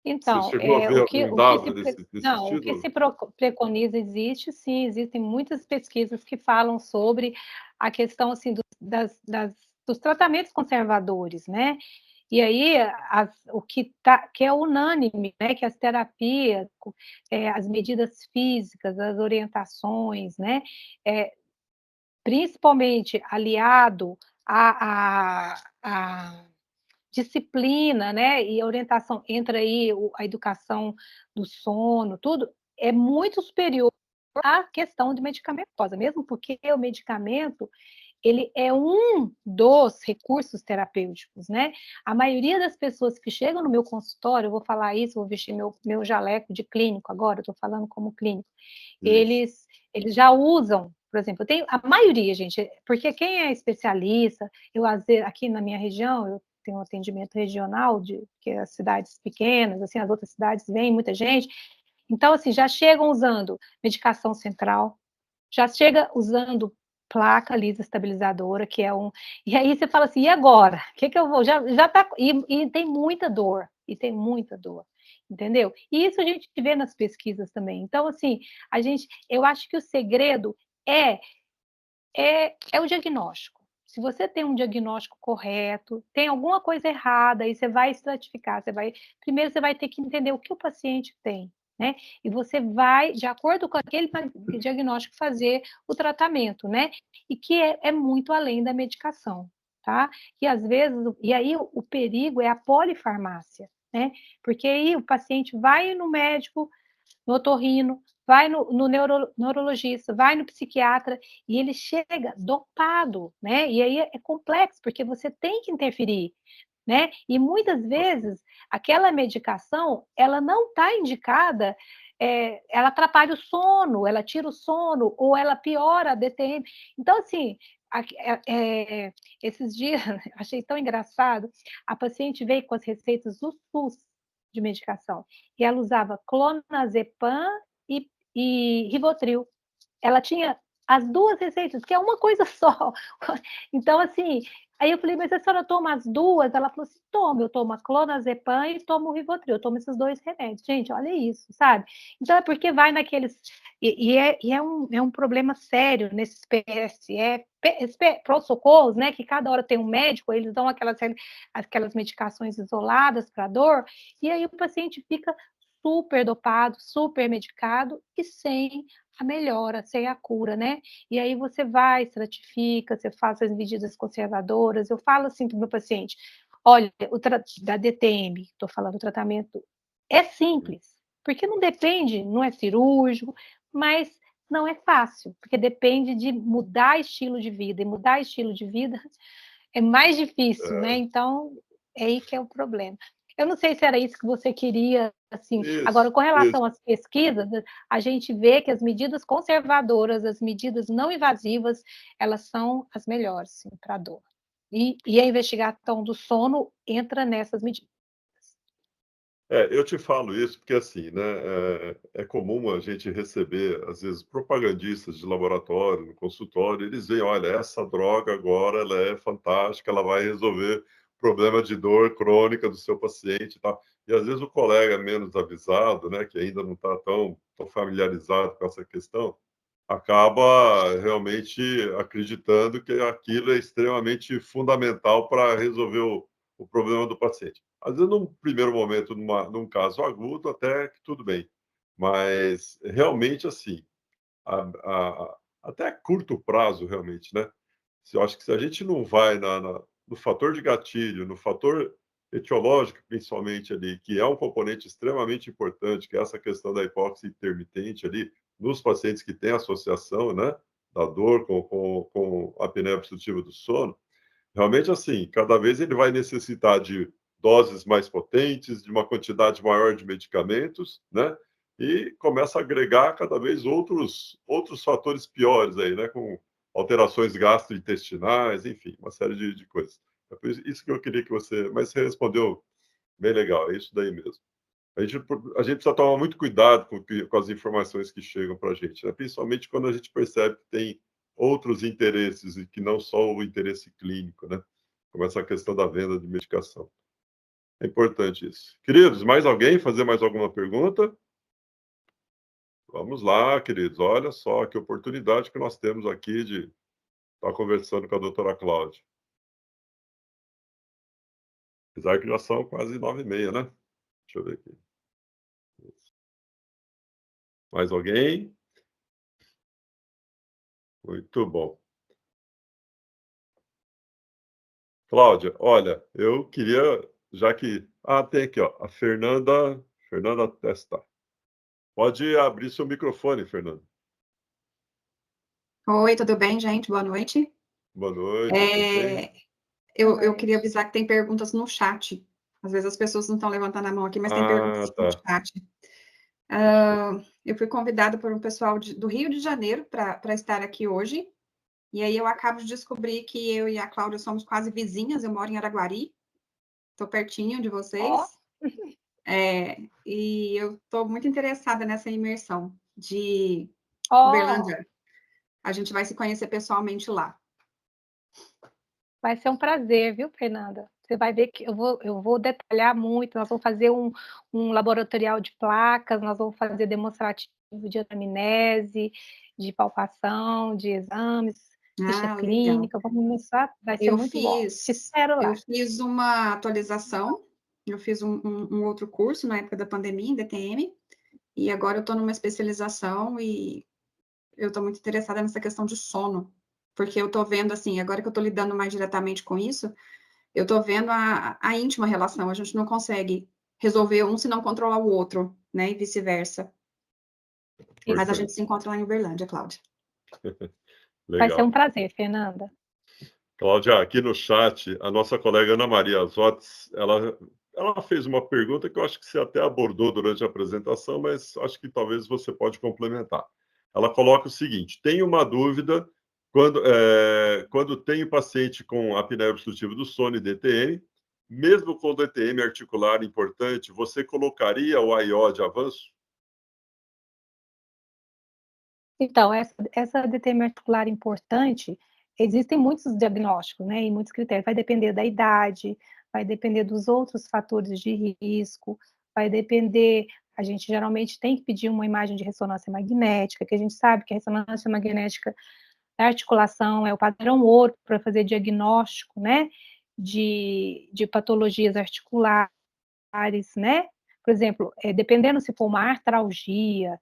Você
Então,
chegou a ver algum dado nesse
não, o que
sentido?
se preconiza existe, sim, existem muitas pesquisas que falam sobre a questão assim dos tratamentos conservadores, né? E aí que é unânime, né? Que as terapias, as medidas físicas, as orientações, né? Principalmente aliado a disciplina, né, e orientação, entra aí a educação do sono, tudo, é muito superior à questão de medicamentosa, mesmo porque o medicamento, ele é um dos recursos terapêuticos, né? A maioria das pessoas que chegam no meu consultório, eu vou falar isso, vou vestir meu jaleco de clínico agora, eu estou falando como clínico,
Isso.
eles já usam, por exemplo, eu tenho a maioria, gente, porque quem é especialista, aqui na minha região, eu tenho um atendimento regional, que é as cidades pequenas, assim, as outras cidades vem muita gente, então, assim, já chegam usando medicação central, já chega usando placa lisa estabilizadora, que é um. E aí você fala assim, e agora? O que eu vou? Já tá. E tem muita dor, e tem muita dor, entendeu? E isso a gente vê nas pesquisas também. Então, assim, eu acho que o segredo é o diagnóstico. Se você tem um diagnóstico correto, tem alguma coisa errada, aí você vai estratificar, primeiro você vai ter que entender o que o paciente tem, né? E você vai, de acordo com aquele diagnóstico, fazer o tratamento, né? E que é muito além da medicação, tá? E às vezes, e aí o perigo é a polifarmácia, né? Porque aí o paciente vai no médico, no otorrino, vai no neurologista, vai no psiquiatra, e ele chega dopado, né? E aí é complexo, porque você tem que interferir, né? E muitas vezes aquela medicação, ela não está indicada, ela atrapalha o sono, ela tira o sono, ou ela piora a DTM. Então, assim, esses dias, achei tão engraçado, a paciente veio com as receitas do SUS de medicação, e ela usava clonazepam e Rivotril. Ela tinha as duas receitas, que é uma coisa só. Então, assim, aí eu falei, mas a senhora toma as duas? Ela falou assim, toma, eu tomo a clonazepam e tomo o Rivotril, eu tomo esses dois remédios. Gente, olha isso, sabe? Então, é porque vai naqueles... é um problema sério nesses pronto-socorros, né, que cada hora tem um médico, eles dão aquelas medicações isoladas para dor, e aí o paciente fica super dopado, super medicado e sem a melhora, sem a cura, né? E aí você vai, estratifica, você faz as medidas conservadoras. Eu falo assim para o meu paciente: olha, da DTM, estou falando do tratamento, é simples, porque não depende, não é cirúrgico, mas não é fácil, porque depende de mudar estilo de vida, e mudar estilo de vida é mais difícil, né? Então, é aí que é o problema. Eu não sei se era isso que você queria, assim. Agora,
Isso,
com
isso.
relação às pesquisas, a gente vê que as medidas conservadoras, as medidas não invasivas, elas são as melhores, para a dor. E a investigação do sono entra nessas medidas.
Eu te falo isso porque, assim, né, é comum a gente receber, às vezes, propagandistas de laboratório, no consultório, eles veem, olha, essa droga agora ela é fantástica, ela vai resolver problema de dor crônica do seu paciente e tal. E, às vezes, o colega menos avisado, né, que ainda não está tão familiarizado com essa questão, acaba realmente acreditando que aquilo é extremamente fundamental para resolver o problema do paciente. Às vezes, num primeiro momento, num caso agudo, até que tudo bem. Mas, realmente, assim, até a curto prazo, realmente, né? Eu acho que se a gente não vai no fator de gatilho, no fator etiológico, principalmente ali, que é um componente extremamente importante, que é essa questão da hipóxia intermitente ali, nos pacientes que têm associação, né, da dor com a apneia obstrutiva do sono, realmente, assim, cada vez ele vai necessitar de doses mais potentes, de uma quantidade maior de medicamentos, né? E começa a agregar cada vez outros fatores piores aí, né? Com alterações gastrointestinais, enfim, uma série de coisas. É por isso que eu queria que você... Mas você respondeu bem legal, é isso daí mesmo. A gente precisa tomar muito cuidado com as informações que chegam para a gente, né? Principalmente quando a gente percebe que tem outros interesses e que não só o interesse clínico, né? Como essa questão da venda de medicação. É importante isso. Queridos, mais alguém fazer mais alguma pergunta? Vamos lá, queridos. Olha só que oportunidade que nós temos aqui de estar conversando com a doutora Cláudia. Apesar que já são quase 9h30, né? Deixa eu ver aqui. Mais alguém? Muito bom. Cláudia, olha, eu queria, já que... Ah, tem aqui, ó, a Fernanda Testa. Pode abrir seu microfone, Fernanda.
Oi, tudo bem, gente? Boa noite.
Boa noite. Tudo bem?
Eu queria avisar que tem perguntas no chat. Às vezes as pessoas não estão levantando a mão aqui, mas tem perguntas no chat. Eu fui convidada por um pessoal do Rio de Janeiro para estar aqui hoje. E aí eu acabo de descobrir que eu e a Cláudia somos quase vizinhas. Eu moro em Araguari. Estou pertinho de vocês. E eu estou muito interessada nessa imersão de Uberlândia. A gente vai se conhecer pessoalmente lá.
Vai ser um prazer, viu, Fernanda? Você vai ver que eu vou detalhar muito. Nós vamos fazer um laboratorial de placas, nós vamos fazer demonstrativo de anamnese, de palpação, de exames, ficha clínica. Vamos começar, vai ser muito bom. Te espero lá.
Eu fiz uma atualização, eu fiz um outro curso na época da pandemia, em DTM, e agora eu estou numa especialização e eu estou muito interessada nessa questão de sono, porque eu estou vendo, assim, agora que eu estou lidando mais diretamente com isso, eu estou vendo a íntima relação, a gente não consegue resolver um se não controlar o outro, né, e vice-versa. Mas a gente se encontra lá em Uberlândia, Cláudia.
Legal.
Vai ser um prazer, Fernanda.
Cláudia, aqui no chat, a nossa colega Ana Maria Azotes, ela fez uma pergunta que eu acho que você até abordou durante a apresentação, mas acho que talvez você pode complementar. Ela coloca o seguinte: tem uma dúvida, quando tem o paciente com apneia obstrutiva do sono e DTM, mesmo com DTM articular importante, você colocaria o AIO de avanço?
Então, essa DTM articular importante, existem muitos diagnósticos, né, e muitos critérios. Vai depender da idade, vai depender dos outros fatores de risco, vai depender... A gente geralmente tem que pedir uma imagem de ressonância magnética, que a gente sabe que a ressonância magnética da articulação é o padrão ouro para fazer diagnóstico, né, de patologias articulares, né? Por exemplo, dependendo se for uma artralgia,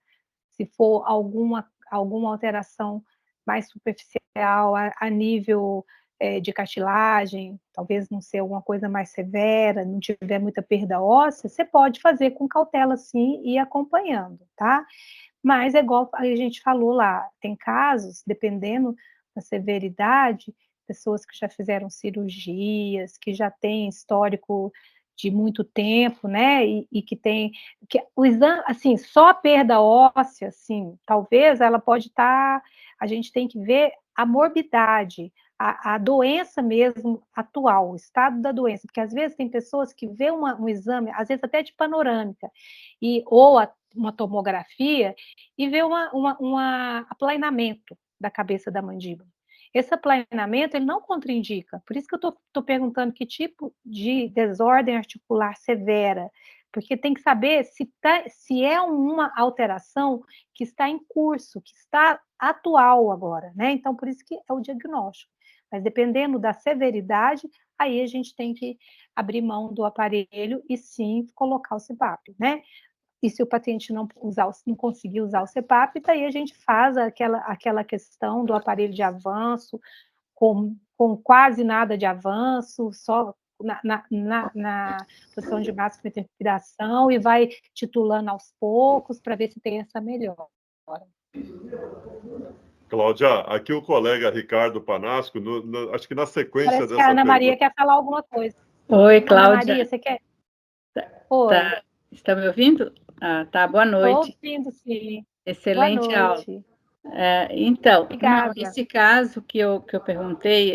se for alguma alteração mais superficial a nível de cartilagem, talvez não ser alguma coisa mais severa, não tiver muita perda óssea, você pode fazer com cautela sim e ir acompanhando, tá? Mas é igual a gente falou lá, tem casos, dependendo da severidade, pessoas que já fizeram cirurgias, que já têm histórico de muito tempo, né, e que tem... que o exame, assim, só a perda óssea, assim, talvez ela pode estar... A gente tem que ver a morbidade, a doença mesmo atual, o estado da doença, porque às vezes tem pessoas que vê um exame, às vezes até de panorâmica, ou uma tomografia, e vê um aplanamento da cabeça da mandíbula. Esse aplanamento, ele não contraindica, por isso que eu estou perguntando que tipo de desordem articular severa, porque tem que saber se é uma alteração que está em curso, que está atual agora, né? Então, por isso que é o diagnóstico. Mas dependendo da severidade, aí a gente tem que abrir mão do aparelho e sim colocar o CPAP, né? E se o paciente não conseguir usar o CPAP, daí a gente faz aquela questão do aparelho de avanço, com quase nada de avanço, só na posição de máxima inspiração, e vai titulando aos poucos para ver se tem essa melhora.
Cláudia, aqui o colega Ricardo Panasco, acho que na sequência
Parece
dessa
que a Ana Maria
pergunta...
quer falar alguma coisa.
Oi, Cláudia.
Ana Maria, você quer? Oi.
Está me ouvindo? Tá, boa noite.
Estou ouvindo, sim.
Excelente
boa noite.
aula. Então,
não,
esse caso que eu perguntei,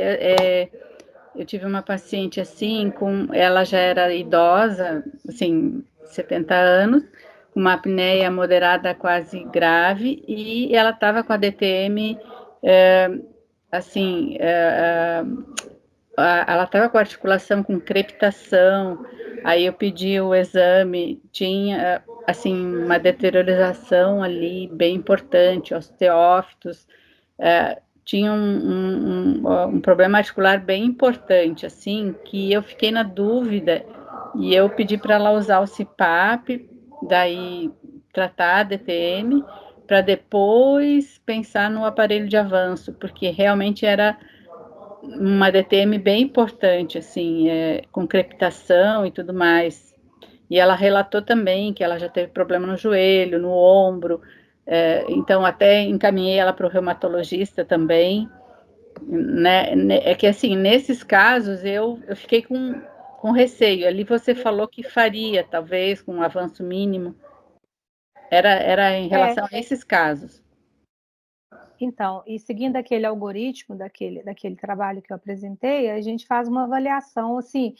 eu tive uma paciente assim, ela já era idosa, assim, 70 anos, com uma apneia moderada quase grave, e ela estava com a DTM, ela estava com a articulação com crepitação. Aí eu pedi o exame, tinha, assim, uma deteriorização ali bem importante, osteófitos, tinha um problema articular bem importante, assim, que eu fiquei na dúvida, e eu pedi para ela usar o CPAP, daí tratar a DTM, para depois pensar no aparelho de avanço, porque realmente era uma DTM bem importante, assim, com crepitação e tudo mais. E ela relatou também que ela já teve problema no joelho, no ombro, então até encaminhei ela para o reumatologista também, né? É que, assim, nesses casos eu fiquei com receio. Ali você falou que faria, talvez, com um avanço mínimo. Era em relação a esses casos.
Então, e seguindo aquele algoritmo daquele trabalho que eu apresentei, a gente faz uma avaliação, assim,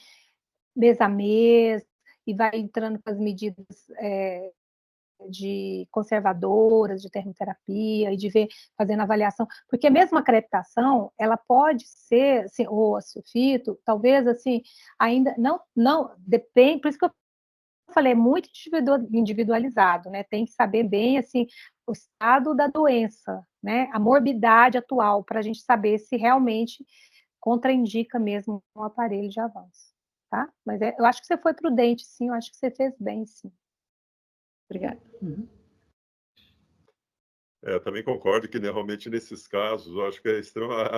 mês a mês, e vai entrando com as medidas de conservadoras, de termoterapia, e de ver, fazendo avaliação, porque mesmo a crepitação, ela pode ser, assim, ou a sulfito, talvez, assim, ainda não depende, por isso que eu falei, é muito individualizado, né? Tem que saber bem, assim, o estado da doença, né? A morbidade atual, para a gente saber se realmente contraindica mesmo um aparelho de avanço, tá? Mas eu acho que você foi prudente, sim, eu acho que você fez bem, sim.
Obrigada.
Uhum.
Também concordo que, né, realmente, nesses casos, eu acho que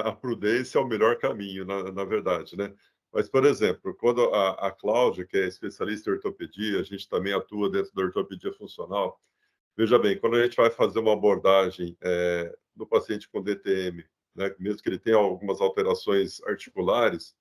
a prudência é o melhor caminho, na verdade, né? Mas, por exemplo, quando a Cláudia, que é especialista em ortopedia, a gente também atua dentro da ortopedia funcional. Veja bem, quando a gente vai fazer uma abordagem do paciente com DTM, né, mesmo que ele tenha algumas alterações articulares,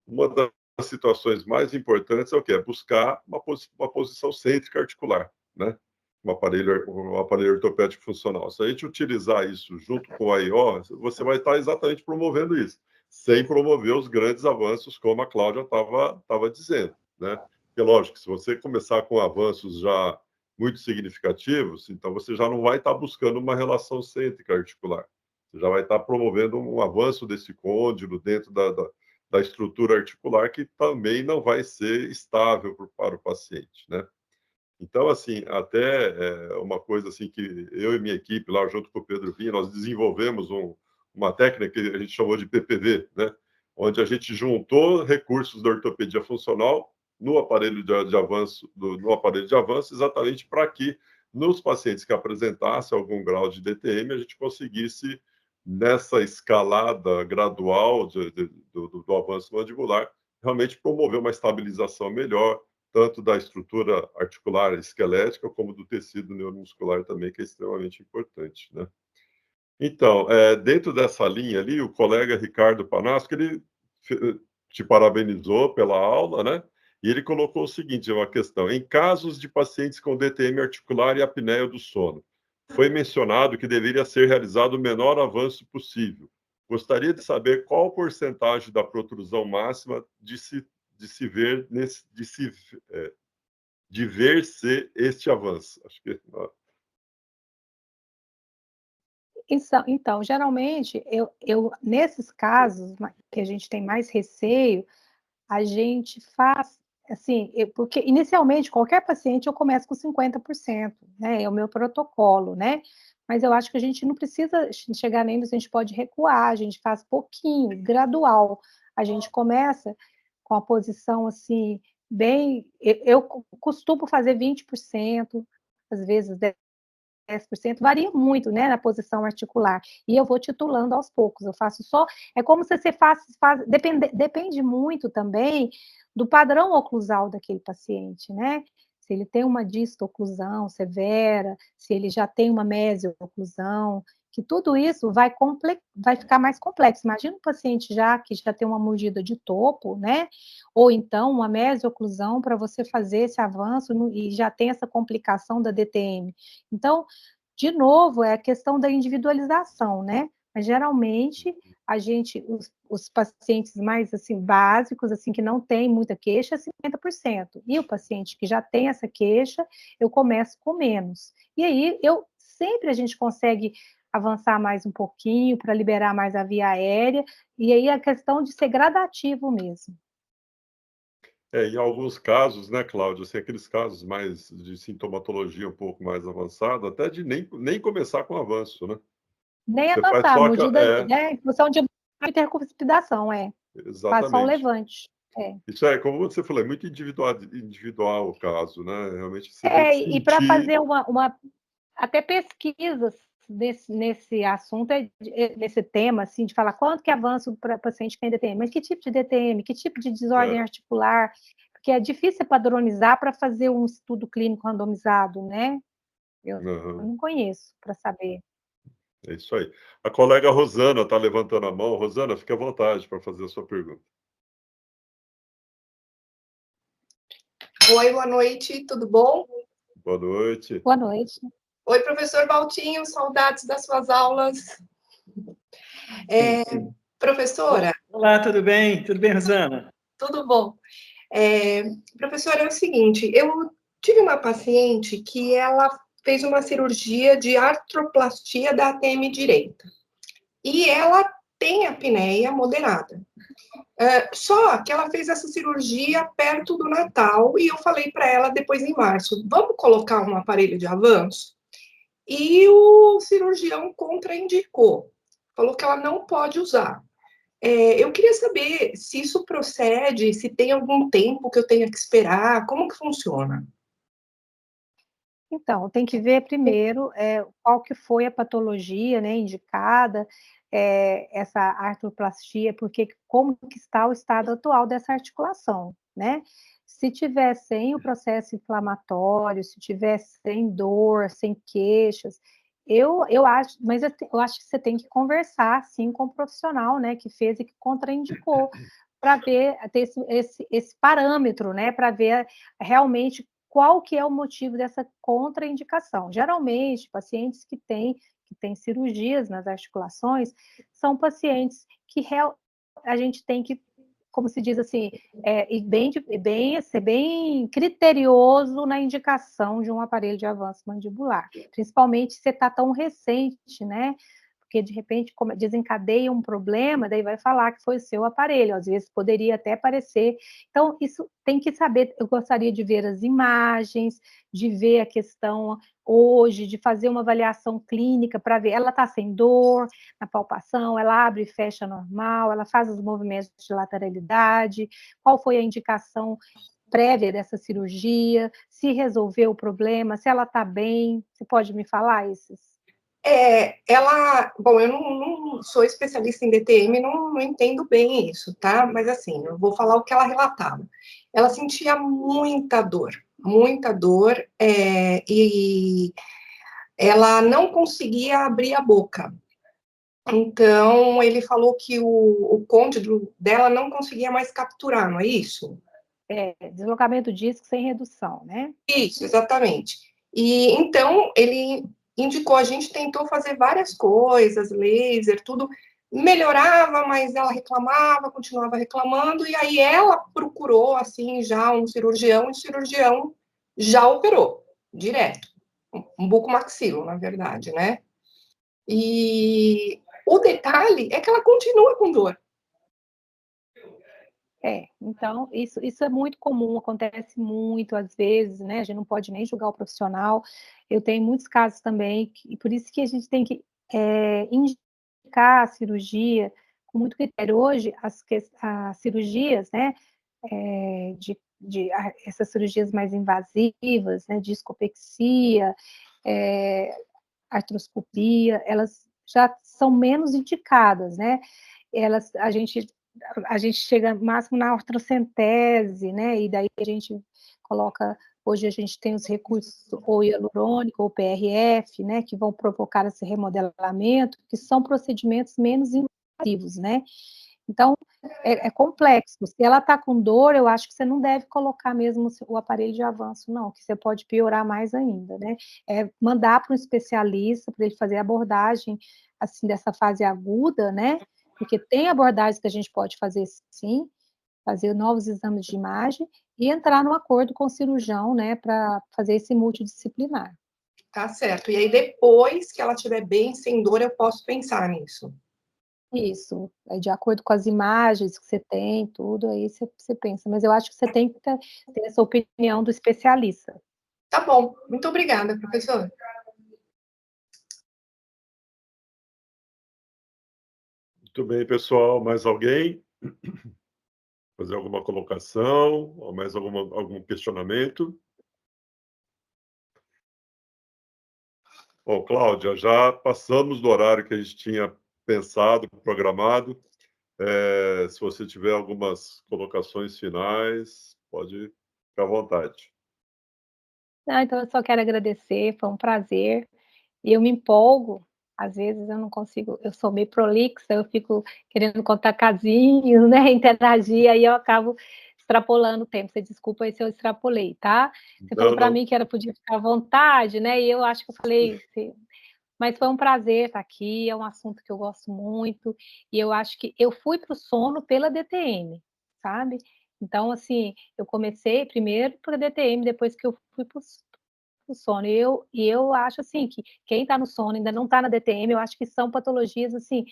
uma das situações mais importantes é o quê? É buscar uma posição cêntrica articular, né? Um aparelho ortopédico funcional. Se a gente utilizar isso junto com a IO, você vai estar exatamente promovendo isso, sem promover os grandes avanços, como a Cláudia estava dizendo, né? Porque, lógico, se você começar com avanços já muito significativos, então você já não vai estar buscando uma relação cêntrica articular. Você já vai estar promovendo um avanço desse côndilo dentro da estrutura articular, que também não vai ser estável para o paciente, né? Então, assim, até uma coisa assim que eu e minha equipe lá, junto com o Pedro Vinha, nós desenvolvemos uma técnica que a gente chamou de PPV, né? Onde a gente juntou recursos da ortopedia funcional no aparelho de avanço, no aparelho de avanço, exatamente para que nos pacientes que apresentassem algum grau de DTM, a gente conseguisse, nessa escalada gradual do avanço mandibular, realmente promover uma estabilização melhor, tanto da estrutura articular esquelética, como do tecido neuromuscular também, que é extremamente importante, né? Então, dentro dessa linha ali, o colega Ricardo Panasco, ele te parabenizou pela aula, né? E ele colocou o seguinte, uma questão: em casos de pacientes com DTM articular e apneia do sono, foi mencionado que deveria ser realizado o menor avanço possível. Gostaria de saber qual porcentagem da protrusão máxima de se ver de ver-se este avanço. Acho que
Então, geralmente, nesses casos que a gente tem mais receio, a gente faz, assim, porque inicialmente qualquer paciente eu começo com 50%, né? É o meu protocolo, né? Mas eu acho que a gente não precisa chegar neles, a gente pode recuar, a gente faz pouquinho, gradual. A gente começa com a posição assim, bem. Eu costumo fazer 20%, às vezes 10%, varia muito, né, na posição articular. E eu vou titulando aos poucos, eu faço só. É como se você depende muito também do padrão oclusal daquele paciente, né? Se ele tem uma distoclusão severa, se ele já tem uma mesioclusão, que tudo isso vai ficar mais complexo. Imagina um paciente que já tem uma mordida de topo, né? Ou então uma mesioclusão para você fazer esse avanço e já tem essa complicação da DTM. Então, de novo, é a questão da individualização, né? Mas geralmente os pacientes mais assim básicos, assim que não tem muita queixa, 50%. E o paciente que já tem essa queixa, eu começo com menos. E aí sempre a gente consegue avançar mais um pouquinho para liberar mais a via aérea, e aí a questão de ser gradativo mesmo.
Em alguns casos, né, Cláudio, assim, aqueles casos mais de sintomatologia um pouco mais avançada, até de nem começar com avanço, né?
Nem
Você faz
avançar,
só
medida, né, em função de intercuspidação, faz só um
exatamente.
levante.
Isso é, como você falou, é muito individual o caso, né? Realmente você tem que
E para
sentir.
fazer até pesquisas nesse assunto, nesse tema, assim, de falar quanto que avança para paciente que tem DTM, mas que tipo de DTM, que tipo de desordem articular, porque é difícil padronizar para fazer um estudo clínico randomizado, né? Eu não conheço para saber.
É isso aí. A colega Rosana está levantando a mão. Rosana, fique à vontade para fazer a sua pergunta.
Oi, boa noite, tudo bom?
Boa noite.
Boa noite.
Oi, professor Valtinho, saudades das suas aulas. Professora?
Olá, tudo bem? Tudo bem, Rosana?
Tudo bom. Professora, é o seguinte, eu tive uma paciente que ela fez uma cirurgia de artroplastia da ATM direita. E ela tem apneia moderada. Só que ela fez essa cirurgia perto do Natal e eu falei para ela depois em março, vamos colocar um aparelho de avanço? E o cirurgião contraindicou, falou que ela não pode usar. Eu queria saber se isso procede, se tem algum tempo que eu tenha que esperar, como que funciona?
Então, tem que ver primeiro qual que foi a patologia, né, indicada, essa artroplastia, porque como que está o estado atual dessa articulação, né? Se tiver sem o processo inflamatório, se tiver sem dor, sem queixas, eu acho, mas eu acho que você tem que conversar, sim, com o profissional, né, que fez e que contraindicou, para ver, ter esse parâmetro, né, para ver realmente qual que é o motivo dessa contraindicação. Geralmente, pacientes que têm cirurgias nas articulações são pacientes que a gente tem que, como se diz assim, ser bem criterioso na indicação de um aparelho de avanço mandibular, principalmente se está tão recente, né? Porque de repente desencadeia um problema, daí vai falar que foi o seu aparelho, às vezes poderia até parecer. Então, isso tem que saber, eu gostaria de ver as imagens, de ver a questão hoje, de fazer uma avaliação clínica para ver, ela está sem dor na palpação, ela abre e fecha normal, ela faz os movimentos de lateralidade, qual foi a indicação prévia dessa cirurgia, se resolveu o problema, se ela está bem, você pode me falar esses?
Bom, eu não sou especialista em DTM, não entendo bem isso, tá? Mas assim, eu vou falar o que ela relatava. Ela sentia muita dor, e ela não conseguia abrir a boca. Então, ele falou que o côndilo dela não conseguia mais capturar, não é isso?
Deslocamento disco sem redução, né?
Isso, exatamente. E então ele indicou, a gente tentou fazer várias coisas, laser, tudo, melhorava, mas ela reclamava, continuava reclamando, e aí ela procurou, assim, já um cirurgião, e o cirurgião já operou, direto, um bucomaxilo, na verdade, né? E o detalhe é que ela continua com dor.
Então, isso é muito comum, acontece muito às vezes, né? A gente não pode nem julgar o profissional. Eu tenho muitos casos também, e por isso que a gente tem que indicar a cirurgia com muito critério. Hoje, as cirurgias, né, essas cirurgias mais invasivas, né, discopexia, artroscopia, elas já são menos indicadas, né? A gente chega máximo na ortrocentese, né? E daí a gente coloca, hoje a gente tem os recursos ou hialurônico ou PRF, né? Que vão provocar esse remodelamento, que são procedimentos menos invasivos, né? Então, é complexo. Se ela está com dor, eu acho que você não deve colocar mesmo o aparelho de avanço, não, que você pode piorar mais ainda, né? Mandar para um especialista, para ele fazer a abordagem assim, dessa fase aguda, né? Porque tem abordagens que a gente pode fazer sim, fazer novos exames de imagem e entrar num acordo com o cirurgião, né, para fazer esse multidisciplinar.
Tá certo. E aí, depois que ela estiver bem, sem dor, eu posso pensar nisso.
Isso, de acordo com as imagens que você tem, tudo, aí você pensa. Mas eu acho que você tem que ter essa opinião do especialista.
Tá bom. Muito obrigada, professor.
Muito bem, pessoal. Mais alguém? Fazer alguma colocação ou mais algum questionamento? Bom, Cláudia, já passamos do horário que a gente tinha pensado, programado. Se você tiver algumas colocações finais, pode ficar à vontade.
Então eu só quero agradecer, foi um prazer. E eu me empolgo, às vezes eu não consigo, eu sou meio prolixa, eu fico querendo contar casinhos, né, interagir, aí eu acabo extrapolando o tempo. Você desculpa aí se eu extrapolei, tá? Você falou para mim que podia ficar à vontade, né, e eu acho que eu falei, mas foi um prazer estar aqui, é um assunto que eu gosto muito, e eu acho que eu fui para o sono pela DTM, sabe? Então, assim, eu comecei primeiro por DTM, depois que eu fui para o sono. Eu acho assim que quem está no sono ainda não está na DTM, eu acho que são patologias assim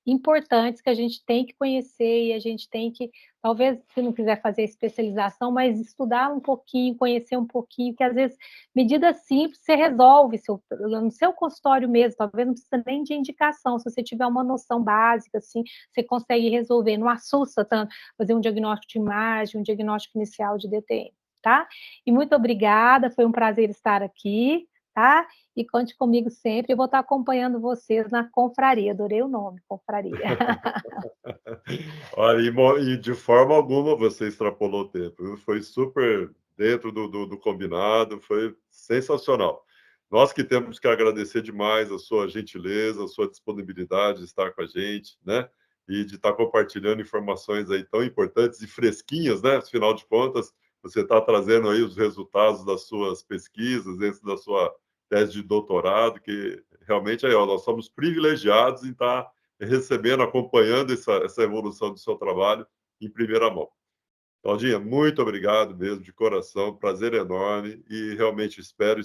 importantes que a gente tem que conhecer e a gente tem que, talvez, se não quiser fazer especialização, mas estudar um pouquinho, conhecer um pouquinho, que às vezes medidas simples você resolve no seu consultório mesmo, talvez não precisa nem de indicação, se você tiver uma noção básica, assim, você consegue resolver, não assusta tanto fazer um diagnóstico de imagem, um diagnóstico inicial de DTM. Tá? E muito obrigada, foi um prazer estar aqui, tá? E conte comigo sempre, eu vou estar acompanhando vocês na confraria, adorei o nome, confraria.
Olha, e de forma alguma você extrapolou o tempo, viu? Foi super dentro do combinado, foi sensacional. Nós que temos que agradecer demais a sua gentileza, a sua disponibilidade de estar com a gente, né? E de estar compartilhando informações aí tão importantes e fresquinhas, né? Afinal de contas, você está trazendo aí os resultados das suas pesquisas, dentro da sua tese de doutorado, que realmente aí, ó, nós somos privilegiados em estar recebendo, acompanhando essa evolução do seu trabalho em primeira mão. Claudinha, muito obrigado mesmo, de coração, prazer enorme, e realmente espero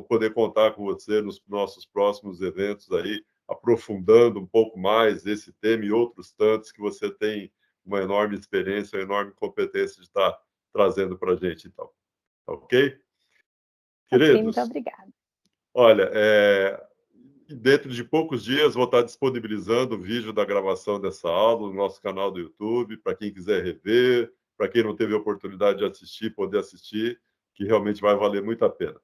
poder contar com você nos nossos próximos eventos aí, aprofundando um pouco mais esse tema e outros tantos que você tem uma enorme experiência, uma enorme competência de estar trazendo para a gente, então. Ok? Queridos,
muito obrigada.
Olha, dentro de poucos dias vou estar disponibilizando o vídeo da gravação dessa aula no nosso canal do YouTube, para quem quiser rever, para quem não teve a oportunidade de assistir, poder assistir, que realmente vai valer muito a pena.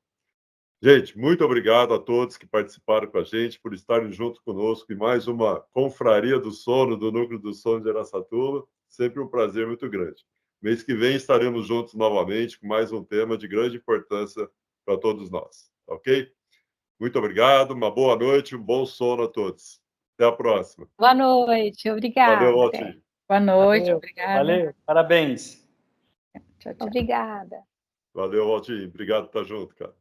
Gente, muito obrigado a todos que participaram com a gente, por estarem junto conosco em mais uma Confraria do Sono, do Núcleo do Sono de Araçatuba. Sempre um prazer muito grande. Mês que vem estaremos juntos novamente com mais um tema de grande importância para todos nós. Ok? Muito obrigado, uma boa noite, um bom sono a todos. Até a próxima.
Boa noite, obrigada.
Valeu, Valtinho.
Boa noite,
Valeu,
obrigada.
Valeu, parabéns.
Tchau, tchau.
Obrigada.
Valeu, Valtinho. Obrigado por estar junto, cara.